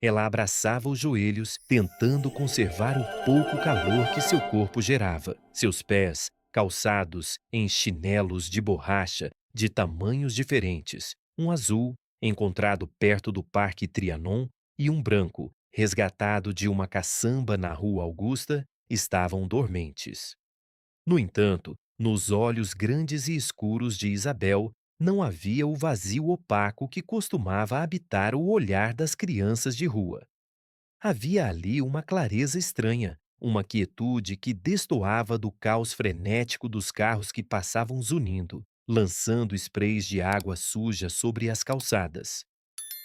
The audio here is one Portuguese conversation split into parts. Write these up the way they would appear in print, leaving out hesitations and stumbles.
Ela abraçava os joelhos, tentando conservar o pouco calor que seu corpo gerava. Seus pés, calçados em chinelos de borracha de tamanhos diferentes, um azul, encontrado perto do Parque Trianon, e um branco, resgatado de uma caçamba na Rua Augusta, estavam dormentes. No entanto, nos olhos grandes e escuros de Isabel, não havia o vazio opaco que costumava habitar o olhar das crianças de rua. Havia ali uma clareza estranha, uma quietude que destoava do caos frenético dos carros que passavam zunindo, lançando sprays de água suja sobre as calçadas.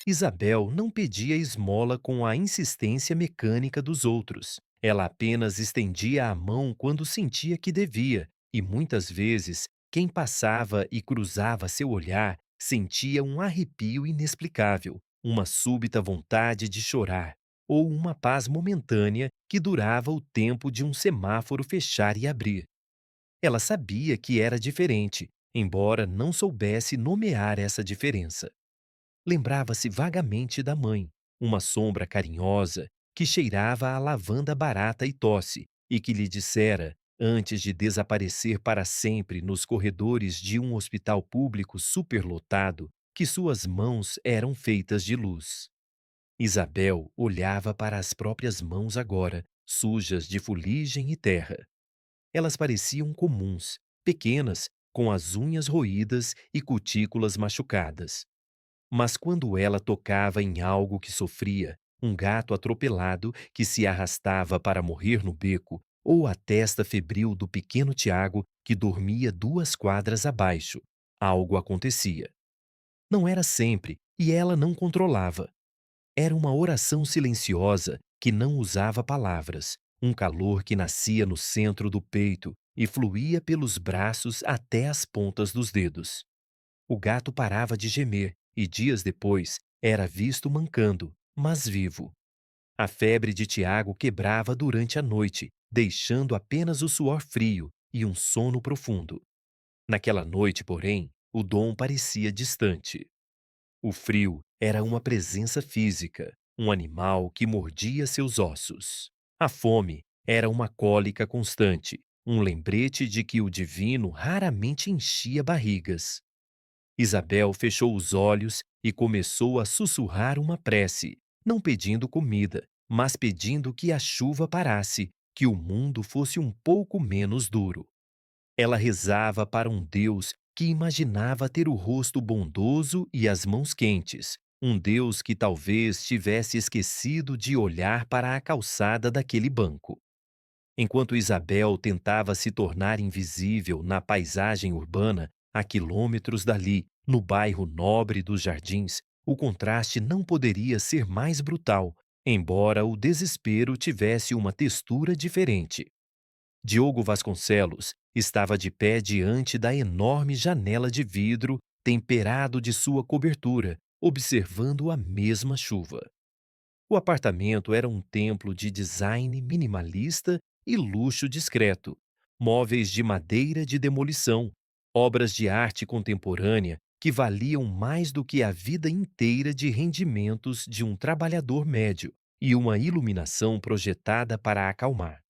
Isabel não pedia esmola com a insistência mecânica dos outros. Ela apenas estendia a mão quando sentia que devia, e muitas vezes quem passava e cruzava seu olhar sentia um arrepio inexplicável, uma súbita vontade de chorar, ou uma paz momentânea que durava o tempo de um semáforo fechar e abrir. Ela sabia que era diferente, embora não soubesse nomear essa diferença. Lembrava-se vagamente da mãe, uma sombra carinhosa que cheirava a lavanda barata e tosse, e que lhe dissera, antes de desaparecer para sempre nos corredores de um hospital público superlotado, que suas mãos eram feitas de luz. Isabel olhava para as próprias mãos agora, sujas de fuligem e terra. Elas pareciam comuns, pequenas, com as unhas roídas e cutículas machucadas. Mas quando ela tocava em algo que sofria, um gato atropelado que se arrastava para morrer no beco, ou a testa febril do pequeno Tiago que dormia 2 quadras abaixo, algo acontecia. Não era sempre, e ela não controlava. Era uma oração silenciosa que não usava palavras, um calor que nascia no centro do peito e fluía pelos braços até as pontas dos dedos. O gato parava de gemer e dias depois era visto mancando, mas vivo. A febre de Tiago quebrava durante a noite, deixando apenas o suor frio e um sono profundo. Naquela noite, porém, o Dom parecia distante. O frio era uma presença física, um animal que mordia seus ossos. A fome era uma cólica constante, um lembrete de que o divino raramente enchia barrigas. Isabel fechou os olhos e começou a sussurrar uma prece, não pedindo comida, mas pedindo que a chuva parasse, que o mundo fosse um pouco menos duro. Ela rezava para um Deus que imaginava ter o rosto bondoso e as mãos quentes, um Deus que talvez tivesse esquecido de olhar para a calçada daquele banco. Enquanto Isabel tentava se tornar invisível na paisagem urbana, a quilômetros dali, no bairro nobre dos Jardins, o contraste não poderia ser mais brutal, embora o desespero tivesse uma textura diferente. Diogo Vasconcelos estava de pé diante da enorme janela de vidro temperado de sua cobertura, observando a mesma chuva. O apartamento era um templo de design minimalista e luxo discreto, móveis de madeira de demolição, obras de arte contemporânea que valiam mais do que a vida inteira de rendimentos de um trabalhador médio e uma iluminação projetada para acalmar.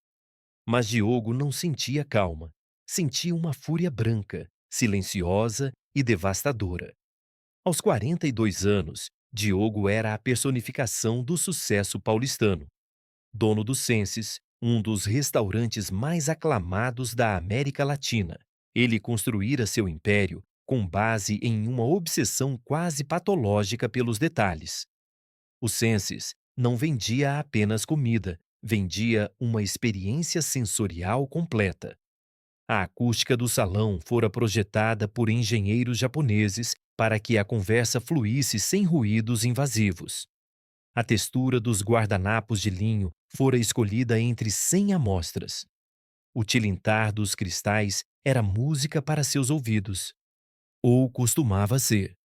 Mas Diogo não sentia calma, sentia uma fúria branca, silenciosa e devastadora. Aos 42 anos, Diogo era a personificação do sucesso paulistano. Dono do Senses, um dos restaurantes mais aclamados da América Latina, ele construíra seu império com base em uma obsessão quase patológica pelos detalhes. O Senses não vendia apenas comida, vendia uma experiência sensorial completa. A acústica do salão fora projetada por engenheiros japoneses para que a conversa fluísse sem ruídos invasivos. A textura dos guardanapos de linho fora escolhida entre 100 amostras. O tilintar dos cristais era música para seus ouvidos. Ou costumava ser.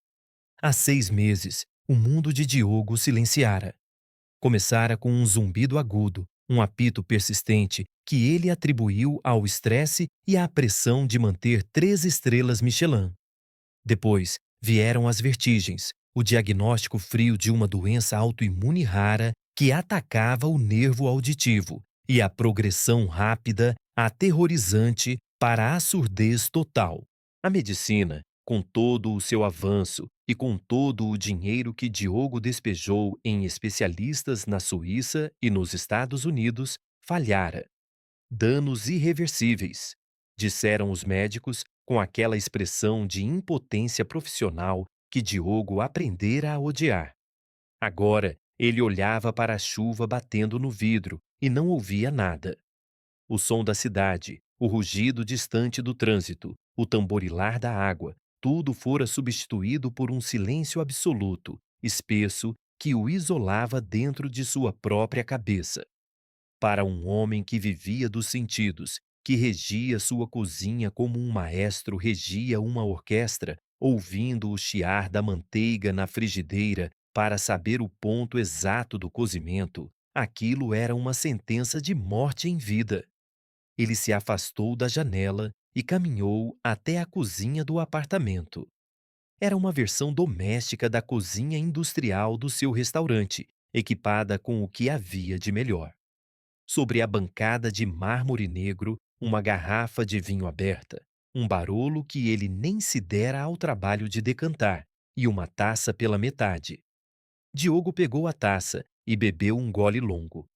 Há 6 meses, o mundo de Diogo silenciara. Começara com um zumbido agudo, um apito persistente que ele atribuiu ao estresse e à pressão de manter 3 estrelas Michelin. Depois vieram as vertigens, o diagnóstico frio de uma doença autoimune rara que atacava o nervo auditivo e a progressão rápida, aterrorizante para a surdez total. A medicina, com todo o seu avanço e com todo o dinheiro que Diogo despejou em especialistas na Suíça e nos Estados Unidos, falhara. Danos irreversíveis, disseram os médicos com aquela expressão de impotência profissional que Diogo aprendera a odiar. Agora ele olhava para a chuva batendo no vidro e não ouvia nada. O som da cidade, o rugido distante do trânsito, o tamborilar da água, tudo fora substituído por um silêncio absoluto, espesso, que o isolava dentro de sua própria cabeça. Para um homem que vivia dos sentidos, que regia sua cozinha como um maestro regia uma orquestra, ouvindo o chiar da manteiga na frigideira para saber o ponto exato do cozimento, aquilo era uma sentença de morte em vida. Ele se afastou da janela e caminhou até a cozinha do apartamento. Era uma versão doméstica da cozinha industrial do seu restaurante, equipada com o que havia de melhor. Sobre a bancada de mármore negro, uma garrafa de vinho aberta, um barolo que ele nem se dera ao trabalho de decantar, e uma taça pela metade. Diogo pegou a taça e bebeu um gole longo.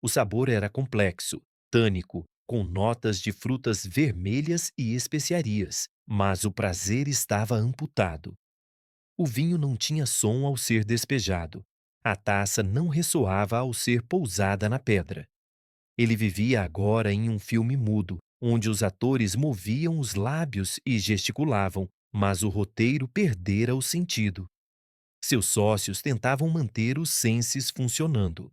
O sabor era complexo, tânico, com notas de frutas vermelhas e especiarias, mas o prazer estava amputado. O vinho não tinha som ao ser despejado. A taça não ressoava ao ser pousada na pedra. Ele vivia agora em um filme mudo, onde os atores moviam os lábios e gesticulavam, mas o roteiro perdera o sentido. Seus sócios tentavam manter os senses funcionando.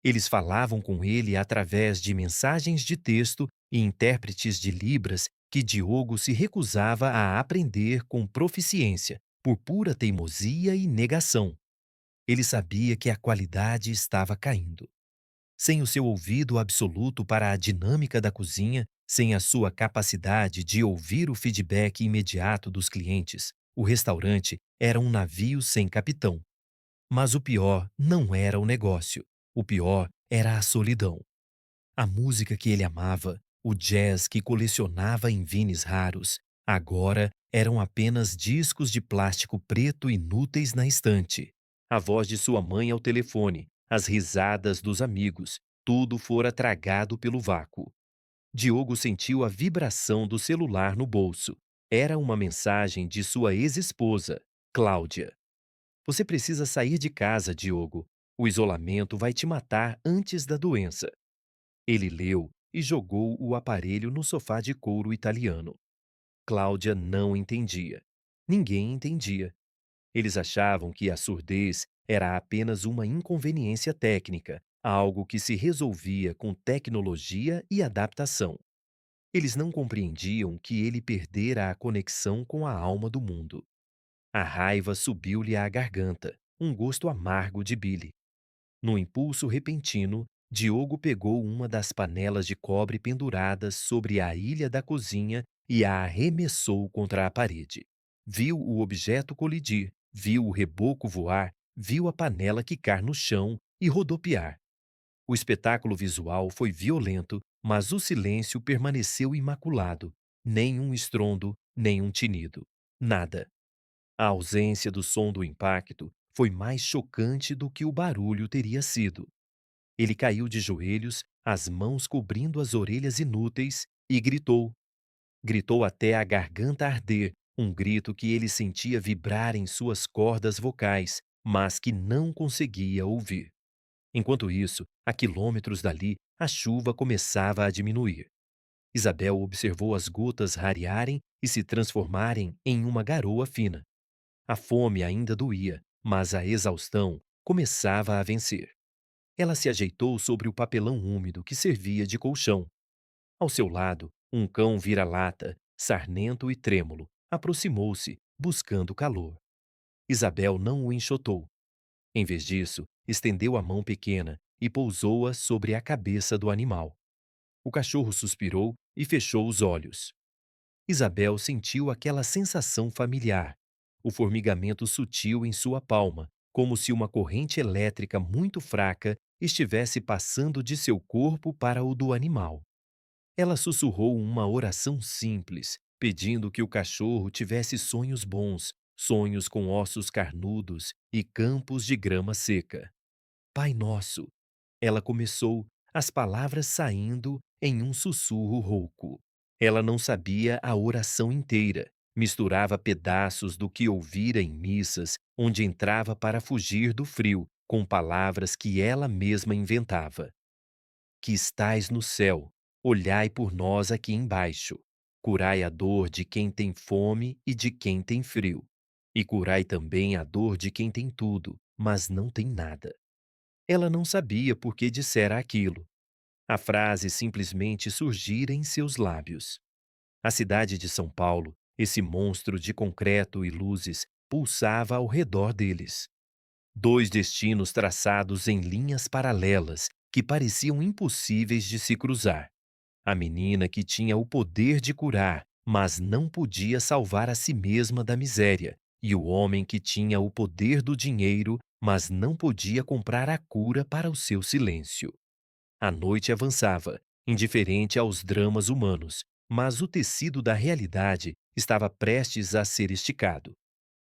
Eles falavam com ele através de mensagens de texto e intérpretes de Libras que Diogo se recusava a aprender com proficiência, por pura teimosia e negação. Ele sabia que a qualidade estava caindo. Sem o seu ouvido absoluto para a dinâmica da cozinha, sem a sua capacidade de ouvir o feedback imediato dos clientes, o restaurante era um navio sem capitão. Mas o pior não era o negócio. O pior era a solidão. A música que ele amava, o jazz que colecionava em vinis raros, agora eram apenas discos de plástico preto inúteis na estante. A voz de sua mãe ao telefone, as risadas dos amigos, tudo fora tragado pelo vácuo. Diogo sentiu a vibração do celular no bolso. Era uma mensagem de sua ex-esposa, Cláudia. Você precisa sair de casa, Diogo. O isolamento vai te matar antes da doença. Ele leu e jogou o aparelho no sofá de couro italiano. Cláudia não entendia. Ninguém entendia. Eles achavam que a surdez era apenas uma inconveniência técnica, algo que se resolvia com tecnologia e adaptação. Eles não compreendiam que ele perdera a conexão com a alma do mundo. A raiva subiu-lhe à garganta, um gosto amargo de bile. No impulso repentino, Diogo pegou uma das panelas de cobre penduradas sobre a ilha da cozinha e a arremessou contra a parede. Viu o objeto colidir, viu o reboco voar, viu a panela quicar no chão e rodopiar. O espetáculo visual foi violento, mas o silêncio permaneceu imaculado. Nem um estrondo, nem um tinido. Nada. A ausência do som do impacto foi mais chocante do que o barulho teria sido. Ele caiu de joelhos, as mãos cobrindo as orelhas inúteis, e gritou. Gritou até a garganta arder, um grito que ele sentia vibrar em suas cordas vocais, mas que não conseguia ouvir. Enquanto isso, a quilômetros dali, a chuva começava a diminuir. Isabel observou as gotas rarearem e se transformarem em uma garoa fina. A fome ainda doía, mas a exaustão começava a vencer. Ela se ajeitou sobre o papelão úmido que servia de colchão. Ao seu lado, um cão vira-lata, sarnento e trêmulo, aproximou-se, buscando calor. Isabel não o enxotou. Em vez disso, estendeu a mão pequena e pousou-a sobre a cabeça do animal. O cachorro suspirou e fechou os olhos. Isabel sentiu aquela sensação familiar. o formigamento sutil em sua palma, como se uma corrente elétrica muito fraca estivesse passando de seu corpo para o do animal. Ela sussurrou uma oração simples, pedindo que o cachorro tivesse sonhos bons, sonhos com ossos carnudos e campos de grama seca. Pai nosso, ela começou, as palavras saindo em um sussurro rouco. Ela não sabia a oração inteira. Misturava pedaços do que ouvira em missas, onde entrava para fugir do frio, com palavras que ela mesma inventava. Que estais no céu, olhai por nós aqui embaixo. Curai a dor de quem tem fome e de quem tem frio. E curai também a dor de quem tem tudo, mas não tem nada. Ela não sabia por que dissera aquilo. A frase simplesmente surgira em seus lábios. A cidade de São Paulo, esse monstro de concreto e luzes, pulsava ao redor deles. Dois destinos traçados em linhas paralelas que pareciam impossíveis de se cruzar. A menina que tinha o poder de curar, mas não podia salvar a si mesma da miséria, e o homem que tinha o poder do dinheiro, mas não podia comprar a cura para o seu silêncio. A noite avançava, indiferente aos dramas humanos, mas o tecido da realidade estava prestes a ser esticado.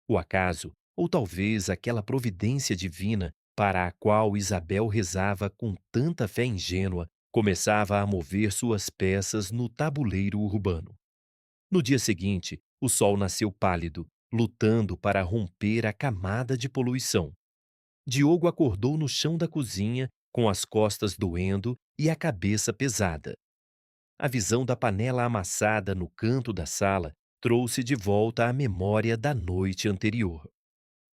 O acaso, ou talvez aquela providência divina para a qual Isabel rezava com tanta fé ingênua, começava a mover suas peças no tabuleiro urbano. No dia seguinte, o sol nasceu pálido, lutando para romper a camada de poluição. Diogo acordou no chão da cozinha, com as costas doendo e a cabeça pesada. A visão da panela amassada no canto da sala trouxe de volta a memória da noite anterior.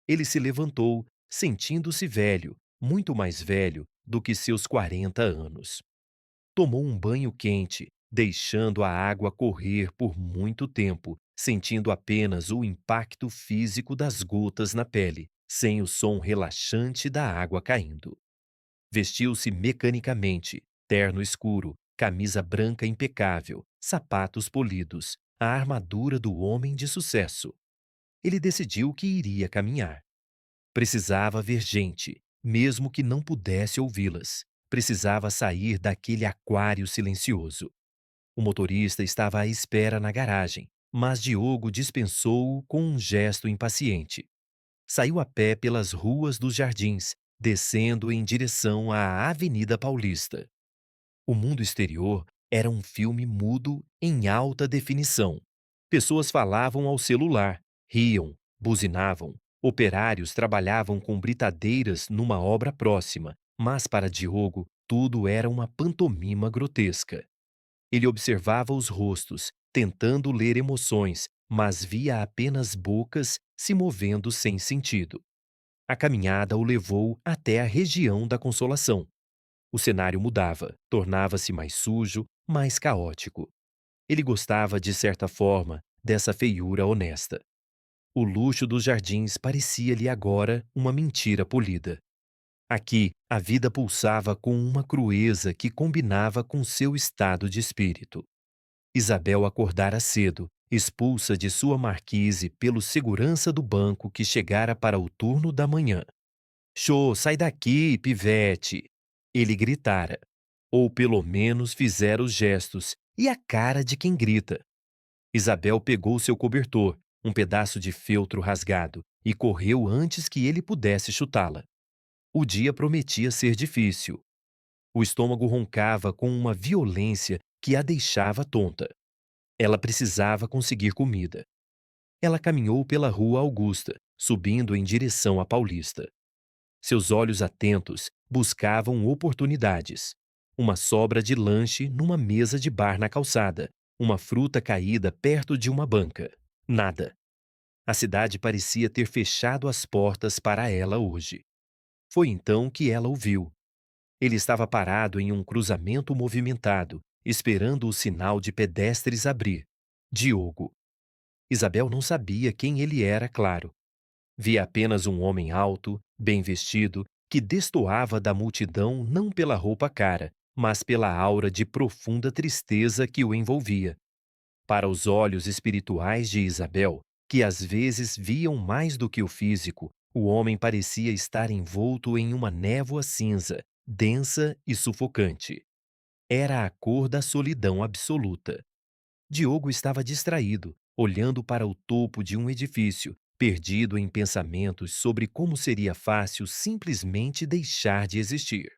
Ele se levantou, sentindo-se velho, muito mais velho do que seus 40 anos. Tomou um banho quente, deixando a água correr por muito tempo, sentindo apenas o impacto físico das gotas na pele, sem o som relaxante da água caindo. Vestiu-se mecanicamente, terno escuro, camisa branca impecável, sapatos polidos, a armadura do homem de sucesso. Ele decidiu que iria caminhar. Precisava ver gente, mesmo que não pudesse ouvi-las. Precisava sair daquele aquário silencioso. O motorista estava à espera na garagem, mas Diogo dispensou-o com um gesto impaciente. Saiu a pé pelas ruas dos Jardins, descendo em direção à Avenida Paulista. O mundo exterior era um filme mudo em alta definição. Pessoas falavam ao celular, riam, buzinavam. Operários trabalhavam com britadeiras numa obra próxima, mas para Diogo tudo era uma pantomima grotesca. Ele observava os rostos, tentando ler emoções, mas via apenas bocas se movendo sem sentido. A caminhada o levou até a região da Consolação. O cenário mudava, tornava-se mais sujo, mais caótico. Ele gostava, de certa forma, dessa feiura honesta. O luxo dos jardins parecia-lhe agora uma mentira polida. Aqui, a vida pulsava com uma crueza que combinava com seu estado de espírito. Isabel acordara cedo, expulsa de sua marquise pelo segurança do banco que chegara para o turno da manhã. Xô, sai daqui, pivete! Ele gritara. Ou pelo menos fizera os gestos e a cara de quem grita. Isabel pegou seu cobertor, um pedaço de feltro rasgado, e correu antes que ele pudesse chutá-la. O dia prometia ser difícil. O estômago roncava com uma violência que a deixava tonta. Ela precisava conseguir comida. Ela caminhou pela Rua Augusta, subindo em direção à Paulista. Seus olhos atentos buscavam oportunidades. Uma sobra de lanche numa mesa de bar na calçada, uma fruta caída perto de uma banca. Nada. A cidade parecia ter fechado as portas para ela hoje. Foi então que ela o viu. Ele estava parado em um cruzamento movimentado, esperando o sinal de pedestres abrir. Diogo. Isabel não sabia quem ele era, claro. Via apenas um homem alto, bem vestido, que destoava da multidão não pela roupa cara, mas pela aura de profunda tristeza que o envolvia. Para os olhos espirituais de Isabel, que às vezes viam mais do que o físico, o homem parecia estar envolto em uma névoa cinza, densa e sufocante. Era a cor da solidão absoluta. Diogo estava distraído, olhando para o topo de um edifício, perdido em pensamentos sobre como seria fácil simplesmente deixar de existir.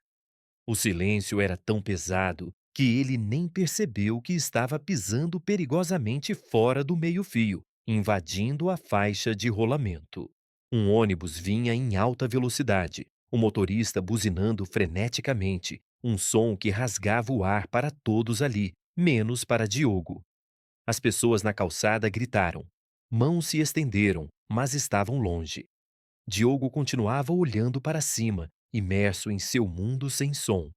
O silêncio era tão pesado que ele nem percebeu que estava pisando perigosamente fora do meio-fio, invadindo a faixa de rolamento. Um ônibus vinha em alta velocidade, o motorista buzinando freneticamente, um som que rasgava o ar para todos ali, menos para Diogo. As pessoas na calçada gritaram. Mãos se estenderam, mas estavam longe. Diogo continuava olhando para cima, imerso em seu mundo sem som.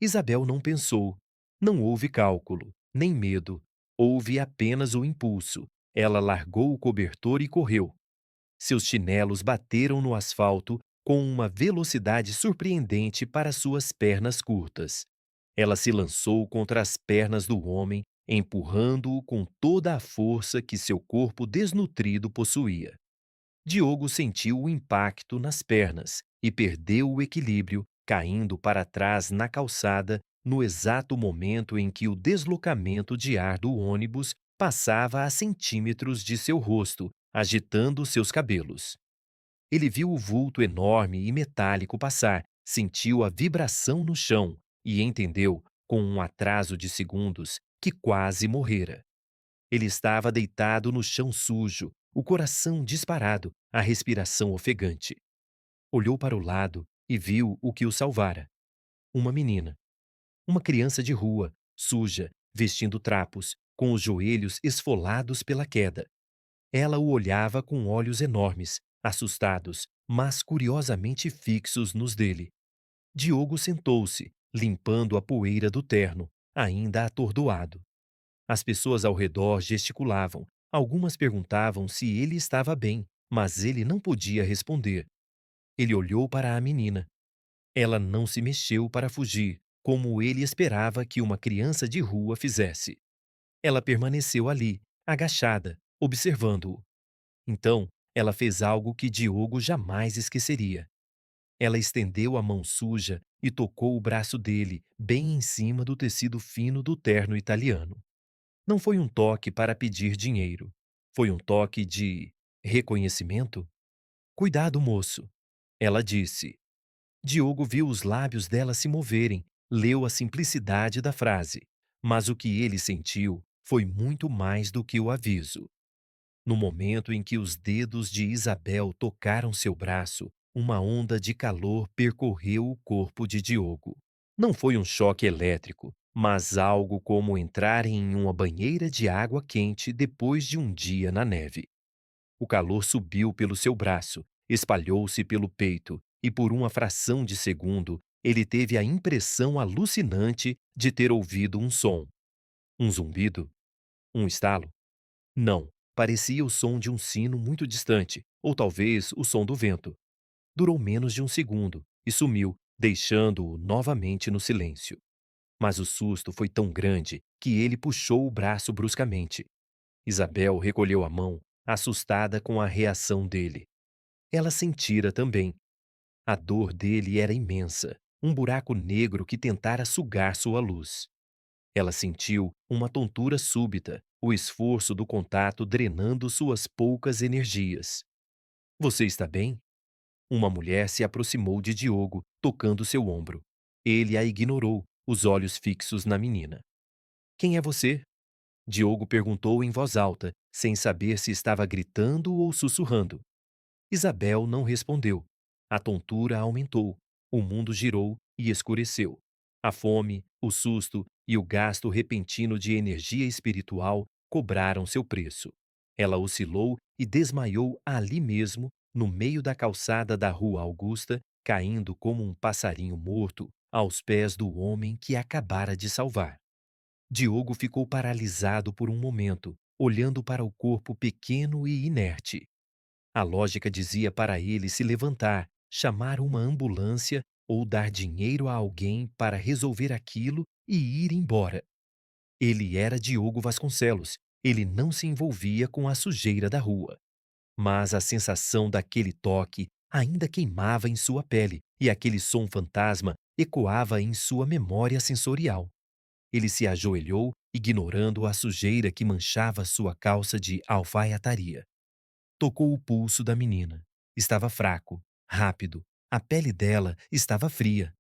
Isabel não pensou. Não houve cálculo, nem medo. Houve apenas o impulso. Ela largou o cobertor e correu. Seus chinelos bateram no asfalto com uma velocidade surpreendente para suas pernas curtas. Ela se lançou contra as pernas do homem, empurrando-o com toda a força que seu corpo desnutrido possuía. Diogo sentiu o impacto nas pernas e perdeu o equilíbrio, caindo para trás na calçada no exato momento em que o deslocamento de ar do ônibus passava a centímetros de seu rosto, agitando seus cabelos. Ele viu o vulto enorme e metálico passar, sentiu a vibração no chão e entendeu, com um atraso de segundos, que quase morrera. Ele estava deitado no chão sujo, o coração disparado, a respiração ofegante. Olhou para o lado e viu o que o salvara. Uma menina. Uma criança de rua, suja, vestindo trapos, com os joelhos esfolados pela queda. Ela o olhava com olhos enormes, assustados, mas curiosamente fixos nos dele. Diogo sentou-se, limpando a poeira do terno, ainda atordoado. As pessoas ao redor gesticulavam. Algumas perguntavam se ele estava bem, mas ele não podia responder. Ele olhou para a menina. Ela não se mexeu para fugir, como ele esperava que uma criança de rua fizesse. Ela permaneceu ali, agachada, observando-o. Então, ela fez algo que Diogo jamais esqueceria. Ela estendeu a mão suja e tocou o braço dele, bem em cima do tecido fino do terno italiano. Não foi um toque para pedir dinheiro. Foi um toque de reconhecimento. Cuidado, moço. Ela disse. Diogo viu os lábios dela se moverem, leu a simplicidade da frase. Mas o que ele sentiu foi muito mais do que o aviso. No momento em que os dedos de Isabel tocaram seu braço, uma onda de calor percorreu o corpo de Diogo. Não foi um choque elétrico, mas algo como entrar em uma banheira de água quente depois de um dia na neve. O calor subiu pelo seu braço, espalhou-se pelo peito, e por uma fração de segundo, ele teve a impressão alucinante de ter ouvido um som. Um zumbido? Um estalo? Não, parecia o som de um sino muito distante, ou talvez o som do vento. Durou menos de um segundo e sumiu, deixando-o novamente no silêncio. Mas o susto foi tão grande que ele puxou o braço bruscamente. Isabel recolheu a mão, assustada com a reação dele. Ela sentira também. A dor dele era imensa, um buraco negro que tentara sugar sua luz. Ela sentiu uma tontura súbita, o esforço do contato drenando suas poucas energias. Você está bem? Uma mulher se aproximou de Diogo, tocando seu ombro. Ele a ignorou, os olhos fixos na menina. Quem é você? Diogo perguntou em voz alta, sem saber se estava gritando ou sussurrando. Isabel não respondeu. A tontura aumentou. O mundo girou e escureceu. A fome, o susto e o gasto repentino de energia espiritual cobraram seu preço. Ela oscilou e desmaiou ali mesmo, no meio da calçada da Rua Augusta, caindo como um passarinho morto aos pés do homem que acabara de salvar. Diogo ficou paralisado por um momento, olhando para o corpo pequeno e inerte. A lógica dizia para ele se levantar, chamar uma ambulância ou dar dinheiro a alguém para resolver aquilo e ir embora. Ele era Diogo Vasconcelos Ele não se envolvia com a sujeira da rua. Mas a sensação daquele toque ainda queimava em sua pele e aquele som fantasma ecoava em sua memória sensorial. Ele se ajoelhou, ignorando a sujeira que manchava sua calça de alfaiataria. Tocou o pulso da menina. Estava fraco, rápido. A pele dela estava fria.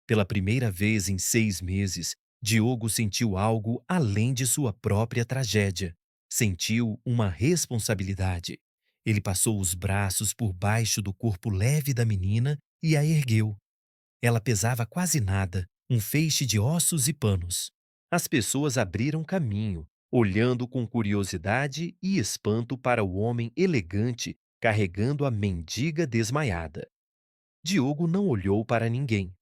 Pela primeira vez em 6 meses, Diogo sentiu algo além de sua própria tragédia. Sentiu uma responsabilidade. Ele passou os braços por baixo do corpo leve da menina e a ergueu. Ela pesava quase nada, um feixe de ossos e panos. As pessoas abriram caminho, olhando com curiosidade e espanto para o homem elegante carregando a mendiga desmaiada. Diogo não olhou para ninguém.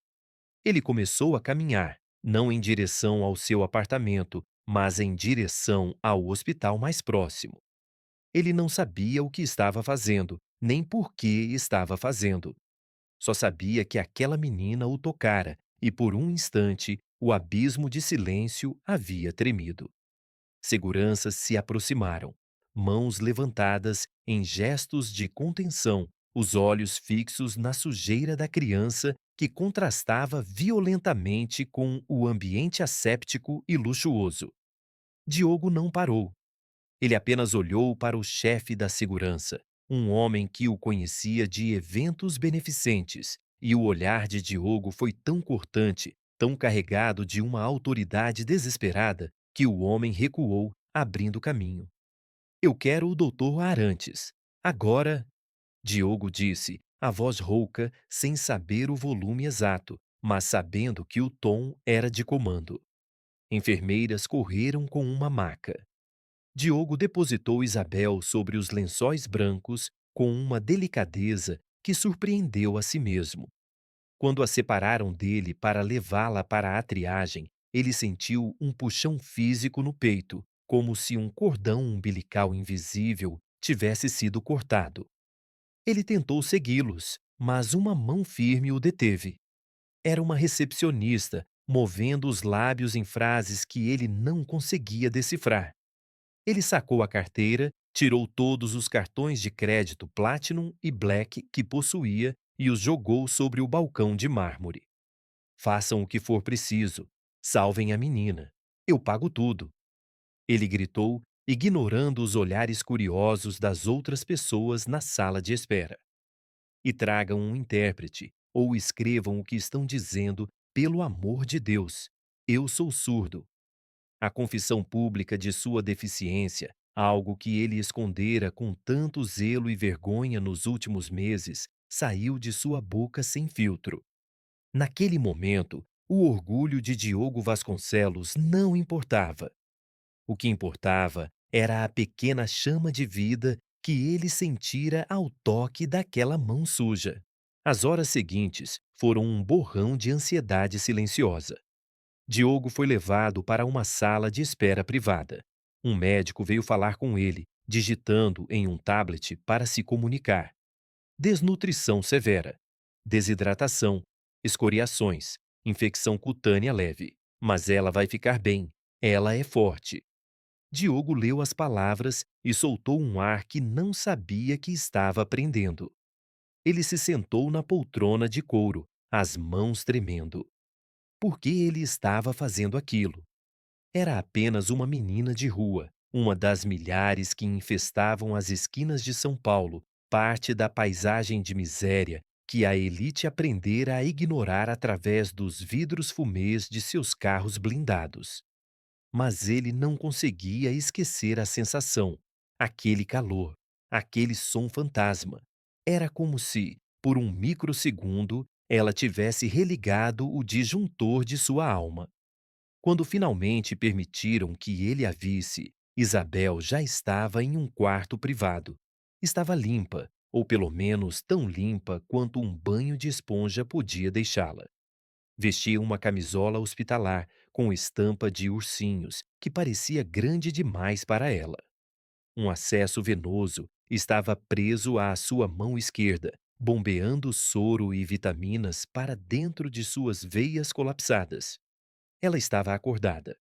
Ele começou a caminhar, não em direção ao seu apartamento, mas em direção ao hospital mais próximo. Ele não sabia o que estava fazendo, nem por que estava fazendo. Só sabia que aquela menina o tocara e, por um instante, o abismo de silêncio havia tremido. Seguranças se aproximaram, mãos levantadas em gestos de contenção, os olhos fixos na sujeira da criança que contrastava violentamente com o ambiente asséptico e luxuoso. Diogo não parou. Ele apenas olhou para o chefe da segurança, um homem que o conhecia de eventos beneficentes, e o olhar de Diogo foi tão cortante, tão carregado de uma autoridade desesperada, que o homem recuou, abrindo caminho. Eu quero o doutor Arantes. Agora, Diogo disse, a voz rouca, sem saber o volume exato, mas sabendo que o tom era de comando. Enfermeiras correram com uma maca. Diogo depositou Isabel sobre os lençóis brancos com uma delicadeza que surpreendeu a si mesmo. Quando a separaram dele para levá-la para a triagem, ele sentiu um puxão físico no peito, como se um cordão umbilical invisível tivesse sido cortado. Ele tentou segui-los, mas uma mão firme o deteve. Era uma recepcionista, movendo os lábios em frases que ele não conseguia decifrar. Ele sacou a carteira, tirou todos os cartões de crédito Platinum e Black que possuía e os jogou sobre o balcão de mármore. Façam o que for preciso. Salvem a menina. Eu pago tudo. Ele gritou, ignorando os olhares curiosos das outras pessoas na sala de espera. E tragam um intérprete, ou escrevam o que estão dizendo, pelo amor de Deus. Eu sou surdo. A confissão pública de sua deficiência, algo que ele escondera com tanto zelo e vergonha nos últimos meses, saiu de sua boca sem filtro. Naquele momento, o orgulho de Diogo Vasconcelos não importava. O que importava era a pequena chama de vida que ele sentira ao toque daquela mão suja. As horas seguintes foram um borrão de ansiedade silenciosa. Diogo foi levado para uma sala de espera privada. Um médico veio falar com ele, digitando em um tablet para se comunicar. Desnutrição severa, desidratação, escoriações, infecção cutânea leve. Mas ela vai ficar bem. Ela é forte. Diogo leu as palavras e soltou um ar que não sabia que estava aprendendo. Ele se sentou na poltrona de couro, as mãos tremendo. Por que ele estava fazendo aquilo? Era apenas uma menina de rua, uma das milhares que infestavam as esquinas de São Paulo, parte da paisagem de miséria que a elite aprendera a ignorar através dos vidros fumês de seus carros blindados. Mas ele não conseguia esquecer a sensação, aquele calor, aquele som fantasma. Era como se, por um microsegundo, ela tivesse religado o disjuntor de sua alma. Quando finalmente permitiram que ele a visse, Isabel já estava em um quarto privado. Estava limpa, ou pelo menos tão limpa quanto um banho de esponja podia deixá-la. Vestia uma camisola hospitalar com estampa de ursinhos, que parecia grande demais para ela. Um acesso venoso estava preso à sua mão esquerda, bombeando soro e vitaminas para dentro de suas veias colapsadas. Ela estava acordada.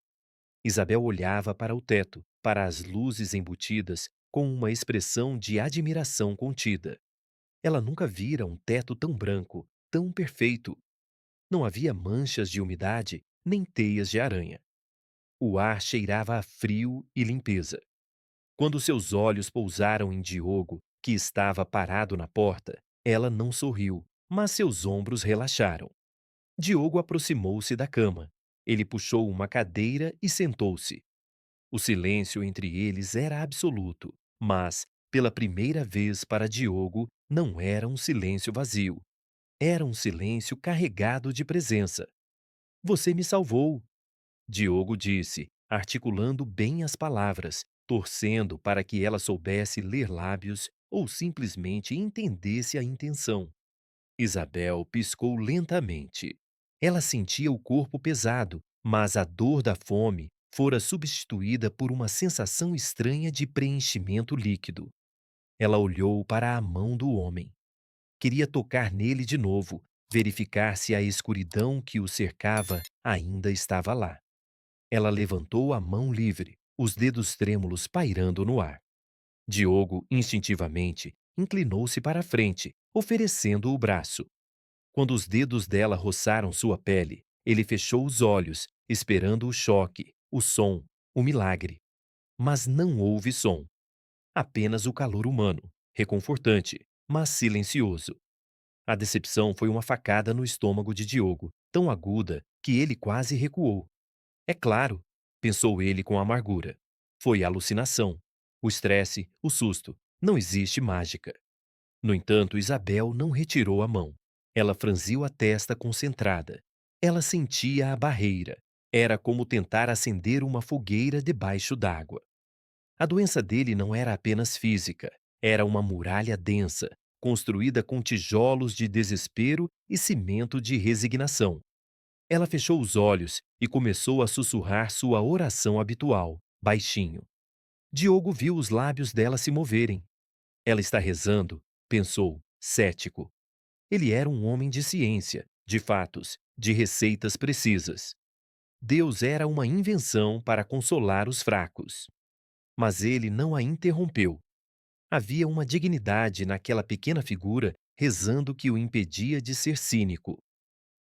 Isabel olhava para o teto, para as luzes embutidas com uma expressão de admiração contida. Ela nunca vira um teto tão branco, tão perfeito. Não havia manchas de umidade nem teias de aranha. O ar cheirava a frio e limpeza. Quando seus olhos pousaram em Diogo, que estava parado na porta, ela não sorriu, mas seus ombros relaxaram. Diogo aproximou-se da cama. Ele puxou uma cadeira e sentou-se. O silêncio entre eles era absoluto, mas, pela primeira vez para Diogo, não era um silêncio vazio. Era um silêncio carregado de presença. Você me salvou, Diogo disse, articulando bem as palavras, torcendo para que ela soubesse ler lábios ou simplesmente entendesse a intenção. Isabel piscou lentamente. Ela sentia o corpo pesado, mas a dor da fome fora substituída por uma sensação estranha de preenchimento líquido. Ela olhou para a mão do homem. Queria tocar nele de novo, verificar se a escuridão que o cercava ainda estava lá. Ela levantou a mão livre, os dedos trêmulos pairando no ar. Diogo, instintivamente, inclinou-se para a frente, oferecendo o braço. Quando os dedos dela roçaram sua pele, ele fechou os olhos, esperando o choque, o som, o milagre. Mas não houve som. Apenas o calor humano, reconfortante, mas silencioso. A decepção foi uma facada no estômago de Diogo, tão aguda que ele quase recuou. É claro, pensou ele com amargura. Foi alucinação. O estresse, o susto. Não existe mágica. No entanto, Isabel não retirou a mão. Ela franziu a testa concentrada. Ela sentia a barreira. Era como tentar acender uma fogueira debaixo d'água. A doença dele não era apenas física. Era uma muralha densa, construída com tijolos de desespero e cimento de resignação. Ela fechou os olhos e começou a sussurrar sua oração habitual, baixinho. Diogo viu os lábios dela se moverem. Ela está rezando, pensou, cético. Ele era um homem de ciência, de fatos, de receitas precisas. Deus era uma invenção para consolar os fracos. Mas ele não a interrompeu. Havia uma dignidade naquela pequena figura rezando que o impedia de ser cínico.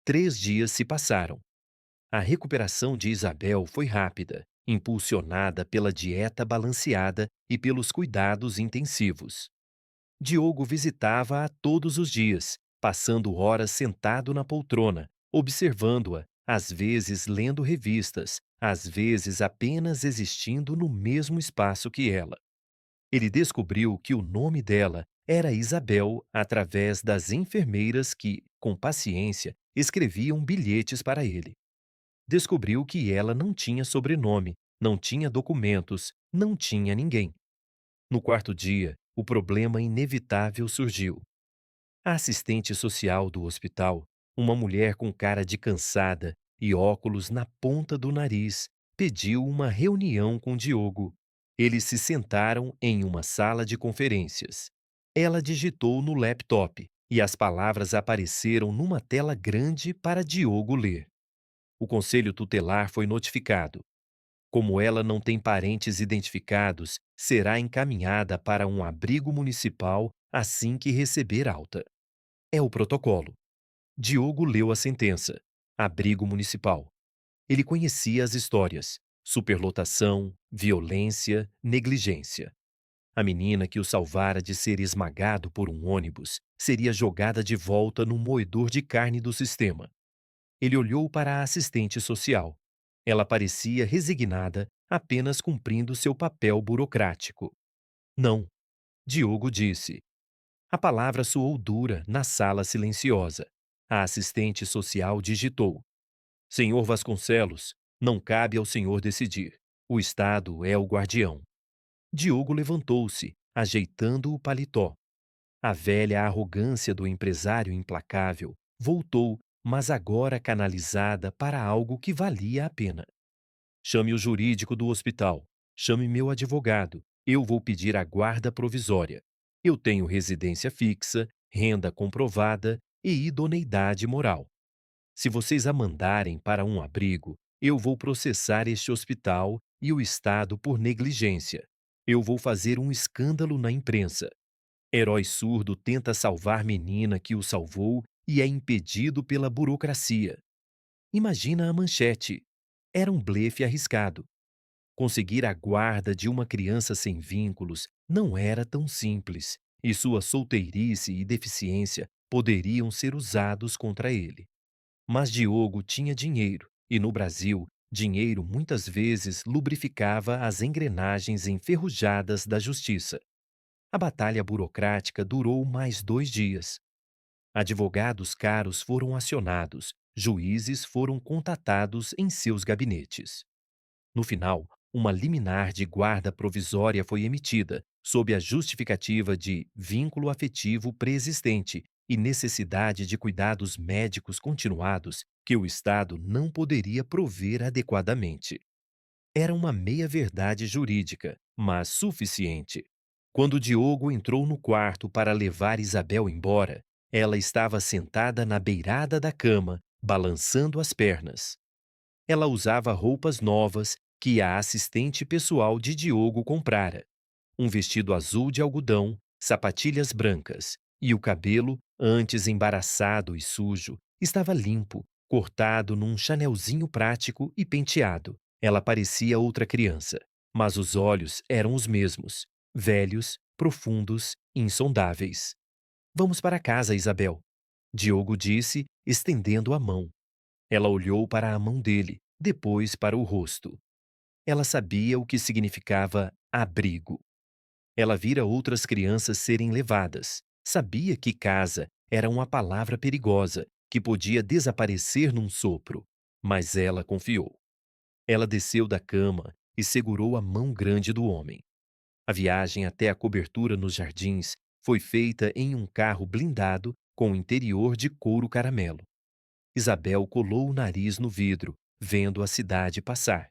3 dias se passaram. A recuperação de Isabel foi rápida, impulsionada pela dieta balanceada e pelos cuidados intensivos. Diogo visitava-a todos os dias, passando horas sentado na poltrona, observando-a, às vezes lendo revistas, às vezes apenas existindo no mesmo espaço que ela. Ele descobriu que o nome dela era Isabel através das enfermeiras que, com paciência, escreviam bilhetes para ele. Descobriu que ela não tinha sobrenome, não tinha documentos, não tinha ninguém. No quarto dia, o problema inevitável surgiu. A assistente social do hospital, uma mulher com cara de cansada e óculos na ponta do nariz, pediu uma reunião com Diogo. Eles se sentaram em uma sala de conferências. Ela digitou no laptop e as palavras apareceram numa tela grande para Diogo ler. O conselho tutelar foi notificado. Como ela não tem parentes identificados, será encaminhada para um abrigo municipal assim que receber alta. É o protocolo. Diogo leu a sentença. Abrigo municipal. Ele conhecia as histórias: superlotação, violência, negligência. A menina que o salvara de ser esmagado por um ônibus seria jogada de volta no moedor de carne do sistema. Ele olhou para a assistente social. Ela parecia resignada, apenas cumprindo seu papel burocrático. Não, Diogo disse. A palavra soou dura na sala silenciosa. A assistente social digitou: Senhor Vasconcelos, não cabe ao senhor decidir. O Estado é o guardião. Diogo levantou-se, ajeitando o paletó. A velha arrogância do empresário implacável voltou, mas agora canalizada para algo que valia a pena. Chame o jurídico do hospital. Chame meu advogado. Eu vou pedir a guarda provisória. Eu tenho residência fixa, renda comprovada e idoneidade moral. Se vocês a mandarem para um abrigo, eu vou processar este hospital e o Estado por negligência. Eu vou fazer um escândalo na imprensa. Herói surdo tenta salvar menina que o salvou e é impedido pela burocracia. Imagina a manchete. Era um blefe arriscado. Conseguir a guarda de uma criança sem vínculos não era tão simples, e sua solteirice e deficiência poderiam ser usados contra ele. Mas Diogo tinha dinheiro, e no Brasil, dinheiro muitas vezes lubrificava as engrenagens enferrujadas da justiça. A batalha burocrática durou mais 2 dias. Advogados caros foram acionados, juízes foram contatados em seus gabinetes. No final, uma liminar de guarda provisória foi emitida, sob a justificativa de vínculo afetivo preexistente e necessidade de cuidados médicos continuados que o Estado não poderia prover adequadamente. Era uma meia-verdade jurídica, mas suficiente. Quando Diogo entrou no quarto para levar Isabel embora, ela estava sentada na beirada da cama, balançando as pernas. Ela usava roupas novas que a assistente pessoal de Diogo comprara. Um vestido azul de algodão, sapatilhas brancas, e o cabelo, antes embaraçado e sujo, estava limpo, cortado num chanelzinho prático e penteado. Ela parecia outra criança, mas os olhos eram os mesmos, velhos, profundos, insondáveis. Vamos para casa, Isabel, Diogo disse, estendendo a mão. Ela olhou para a mão dele, depois para o rosto. Ela sabia o que significava abrigo. Ela vira outras crianças serem levadas. Sabia que casa era uma palavra perigosa, que podia desaparecer num sopro. Mas ela confiou. Ela desceu da cama e segurou a mão grande do homem. A viagem até a cobertura nos jardins foi feita em um carro blindado com interior de couro caramelo. Isabel colou o nariz no vidro, vendo a cidade passar.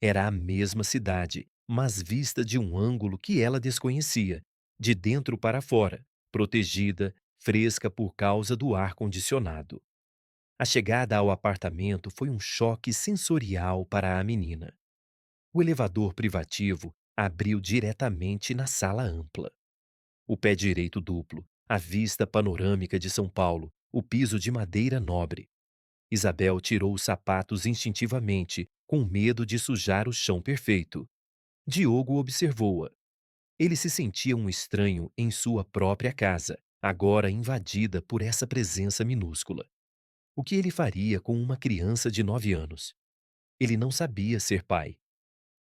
Era a mesma cidade, mas vista de um ângulo que ela desconhecia, de dentro para fora, protegida, fresca por causa do ar-condicionado. A chegada ao apartamento foi um choque sensorial para a menina. O elevador privativo abriu diretamente na sala ampla. O pé direito duplo, a vista panorâmica de São Paulo, o piso de madeira nobre. Isabel tirou os sapatos instintivamente, com medo de sujar o chão perfeito. Diogo observou-a. Ele se sentia um estranho em sua própria casa, agora invadida por essa presença minúscula. O que ele faria com uma criança de 9 anos? Ele não sabia ser pai.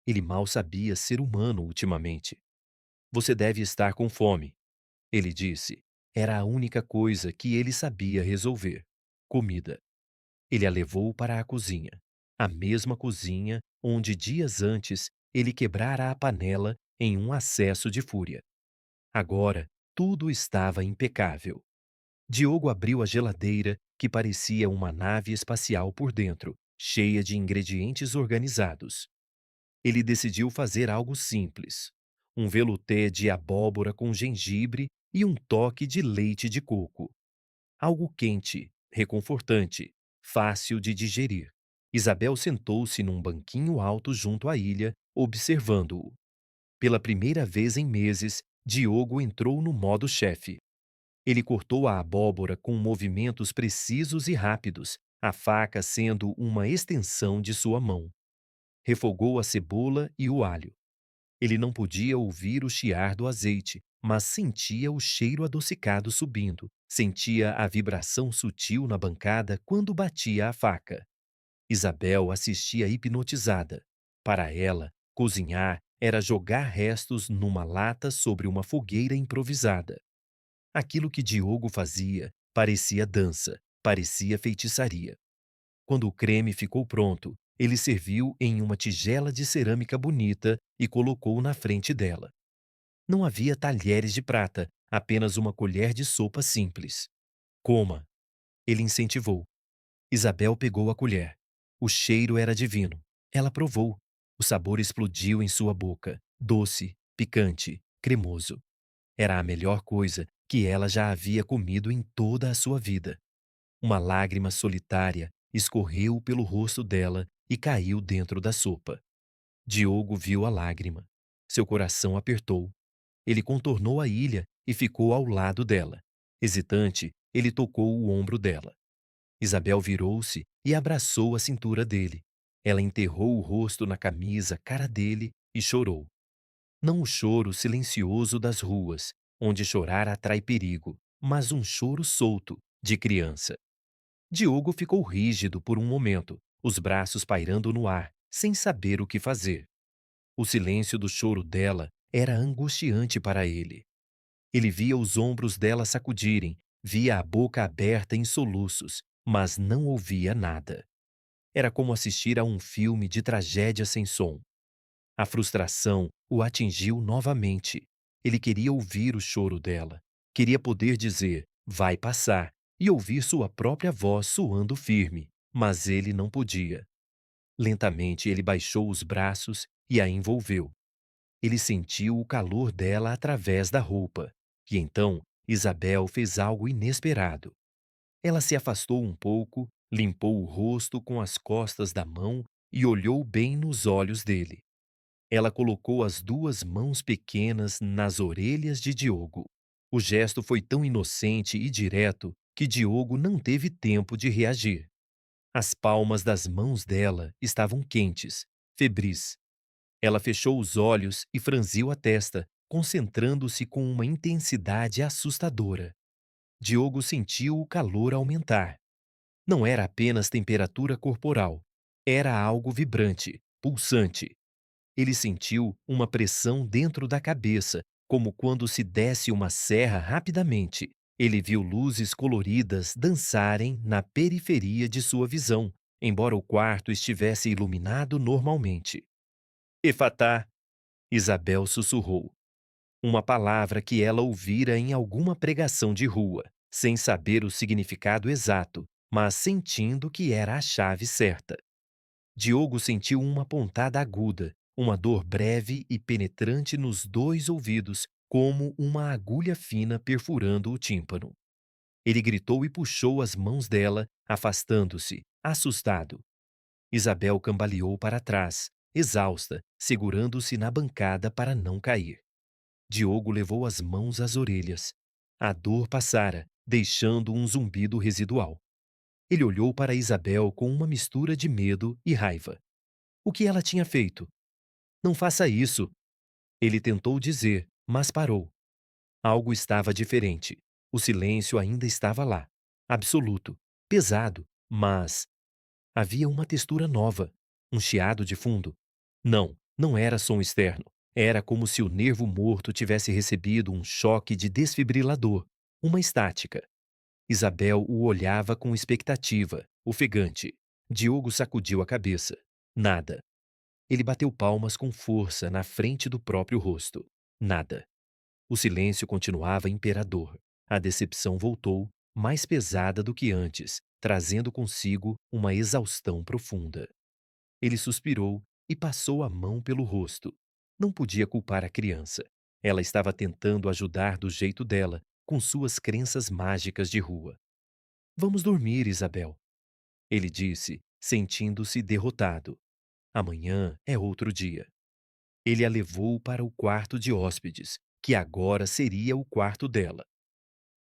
Ele mal sabia ser humano ultimamente. Você deve estar com fome, ele disse. Era a única coisa que ele sabia resolver. Comida. Ele a levou para a cozinha. A mesma cozinha onde dias antes ele quebrara a panela em um acesso de fúria. Agora, tudo estava impecável. Diogo abriu a geladeira, que parecia uma nave espacial por dentro, cheia de ingredientes organizados. Ele decidiu fazer algo simples: um velouté de abóbora com gengibre e um toque de leite de coco. Algo quente, reconfortante, fácil de digerir. Isabel sentou-se num banquinho alto junto à ilha, observando-o. Pela primeira vez em meses, Diogo entrou no modo chefe. Ele cortou a abóbora com movimentos precisos e rápidos, a faca sendo uma extensão de sua mão. Refogou a cebola e o alho. Ele não podia ouvir o chiar do azeite, mas sentia o cheiro adocicado subindo, sentia a vibração sutil na bancada quando batia a faca. Isabel assistia hipnotizada. Para ela, cozinhar era jogar restos numa lata sobre uma fogueira improvisada. Aquilo que Diogo fazia parecia dança, parecia feitiçaria. Quando o creme ficou pronto, ele serviu em uma tigela de cerâmica bonita e colocou na frente dela. Não havia talheres de prata, apenas uma colher de sopa simples. Coma, ele incentivou. Isabel pegou a colher. O cheiro era divino. Ela provou. O sabor explodiu em sua boca, doce, picante, cremoso. Era a melhor coisa que ela já havia comido em toda a sua vida. Uma lágrima solitária escorreu pelo rosto dela e caiu dentro da sopa. Diogo viu a lágrima. Seu coração apertou. Ele contornou a ilha e ficou ao lado dela. Hesitante, ele tocou o ombro dela. Isabel virou-se e abraçou a cintura dele. Ela enterrou o rosto na camisa, cara dele e chorou. Não o choro silencioso das ruas, onde chorar atrai perigo, mas um choro solto, de criança. Diogo ficou rígido por um momento, os braços pairando no ar, sem saber o que fazer. O silêncio do choro dela era angustiante para ele. Ele via os ombros dela sacudirem, via a boca aberta em soluços, mas não ouvia nada. Era como assistir a um filme de tragédia sem som. A frustração o atingiu novamente. Ele queria ouvir o choro dela. Queria poder dizer, vai passar, e ouvir sua própria voz soando firme, mas ele não podia. Lentamente ele baixou os braços e a envolveu. Ele sentiu o calor dela através da roupa. E então Isabel fez algo inesperado. Ela se afastou um pouco, limpou o rosto com as costas da mão e olhou bem nos olhos dele. Ela colocou as duas mãos pequenas nas orelhas de Diogo. O gesto foi tão inocente e direto que Diogo não teve tempo de reagir. As palmas das mãos dela estavam quentes, febris. Ela fechou os olhos e franziu a testa, concentrando-se com uma intensidade assustadora. Diogo sentiu o calor aumentar. Não era apenas temperatura corporal. Era algo vibrante, pulsante. Ele sentiu uma pressão dentro da cabeça, como quando se desce uma serra rapidamente. Ele viu luzes coloridas dançarem na periferia de sua visão, embora o quarto estivesse iluminado normalmente. Efatá, Isabel sussurrou. Uma palavra que ela ouvira em alguma pregação de rua, sem saber o significado exato, mas sentindo que era a chave certa. Diogo sentiu uma pontada aguda, uma dor breve e penetrante nos dois ouvidos, como uma agulha fina perfurando o tímpano. Ele gritou e puxou as mãos dela, afastando-se, assustado. Isabel cambaleou para trás, exausta, segurando-se na bancada para não cair. Diogo levou as mãos às orelhas. A dor passara, deixando um zumbido residual. Ele olhou para Isabel com uma mistura de medo e raiva. O que ela tinha feito? Não faça isso! Ele tentou dizer, mas parou. Algo estava diferente. O silêncio ainda estava lá. Absoluto. Pesado. Mas havia uma textura nova. Um chiado de fundo. Não, não era som externo. Era como se o nervo morto tivesse recebido um choque de desfibrilador. Uma estática. Isabel o olhava com expectativa, ofegante. Diogo sacudiu a cabeça. Nada. Ele bateu palmas com força na frente do próprio rosto. Nada. O silêncio continuava imperador. A decepção voltou, mais pesada do que antes, trazendo consigo uma exaustão profunda. Ele suspirou e passou a mão pelo rosto. Não podia culpar a criança. Ela estava tentando ajudar do jeito dela, com suas crenças mágicas de rua. Vamos dormir, Isabel. Ele disse, sentindo-se derrotado. Amanhã é outro dia. Ele a levou para o quarto de hóspedes, que agora seria o quarto dela.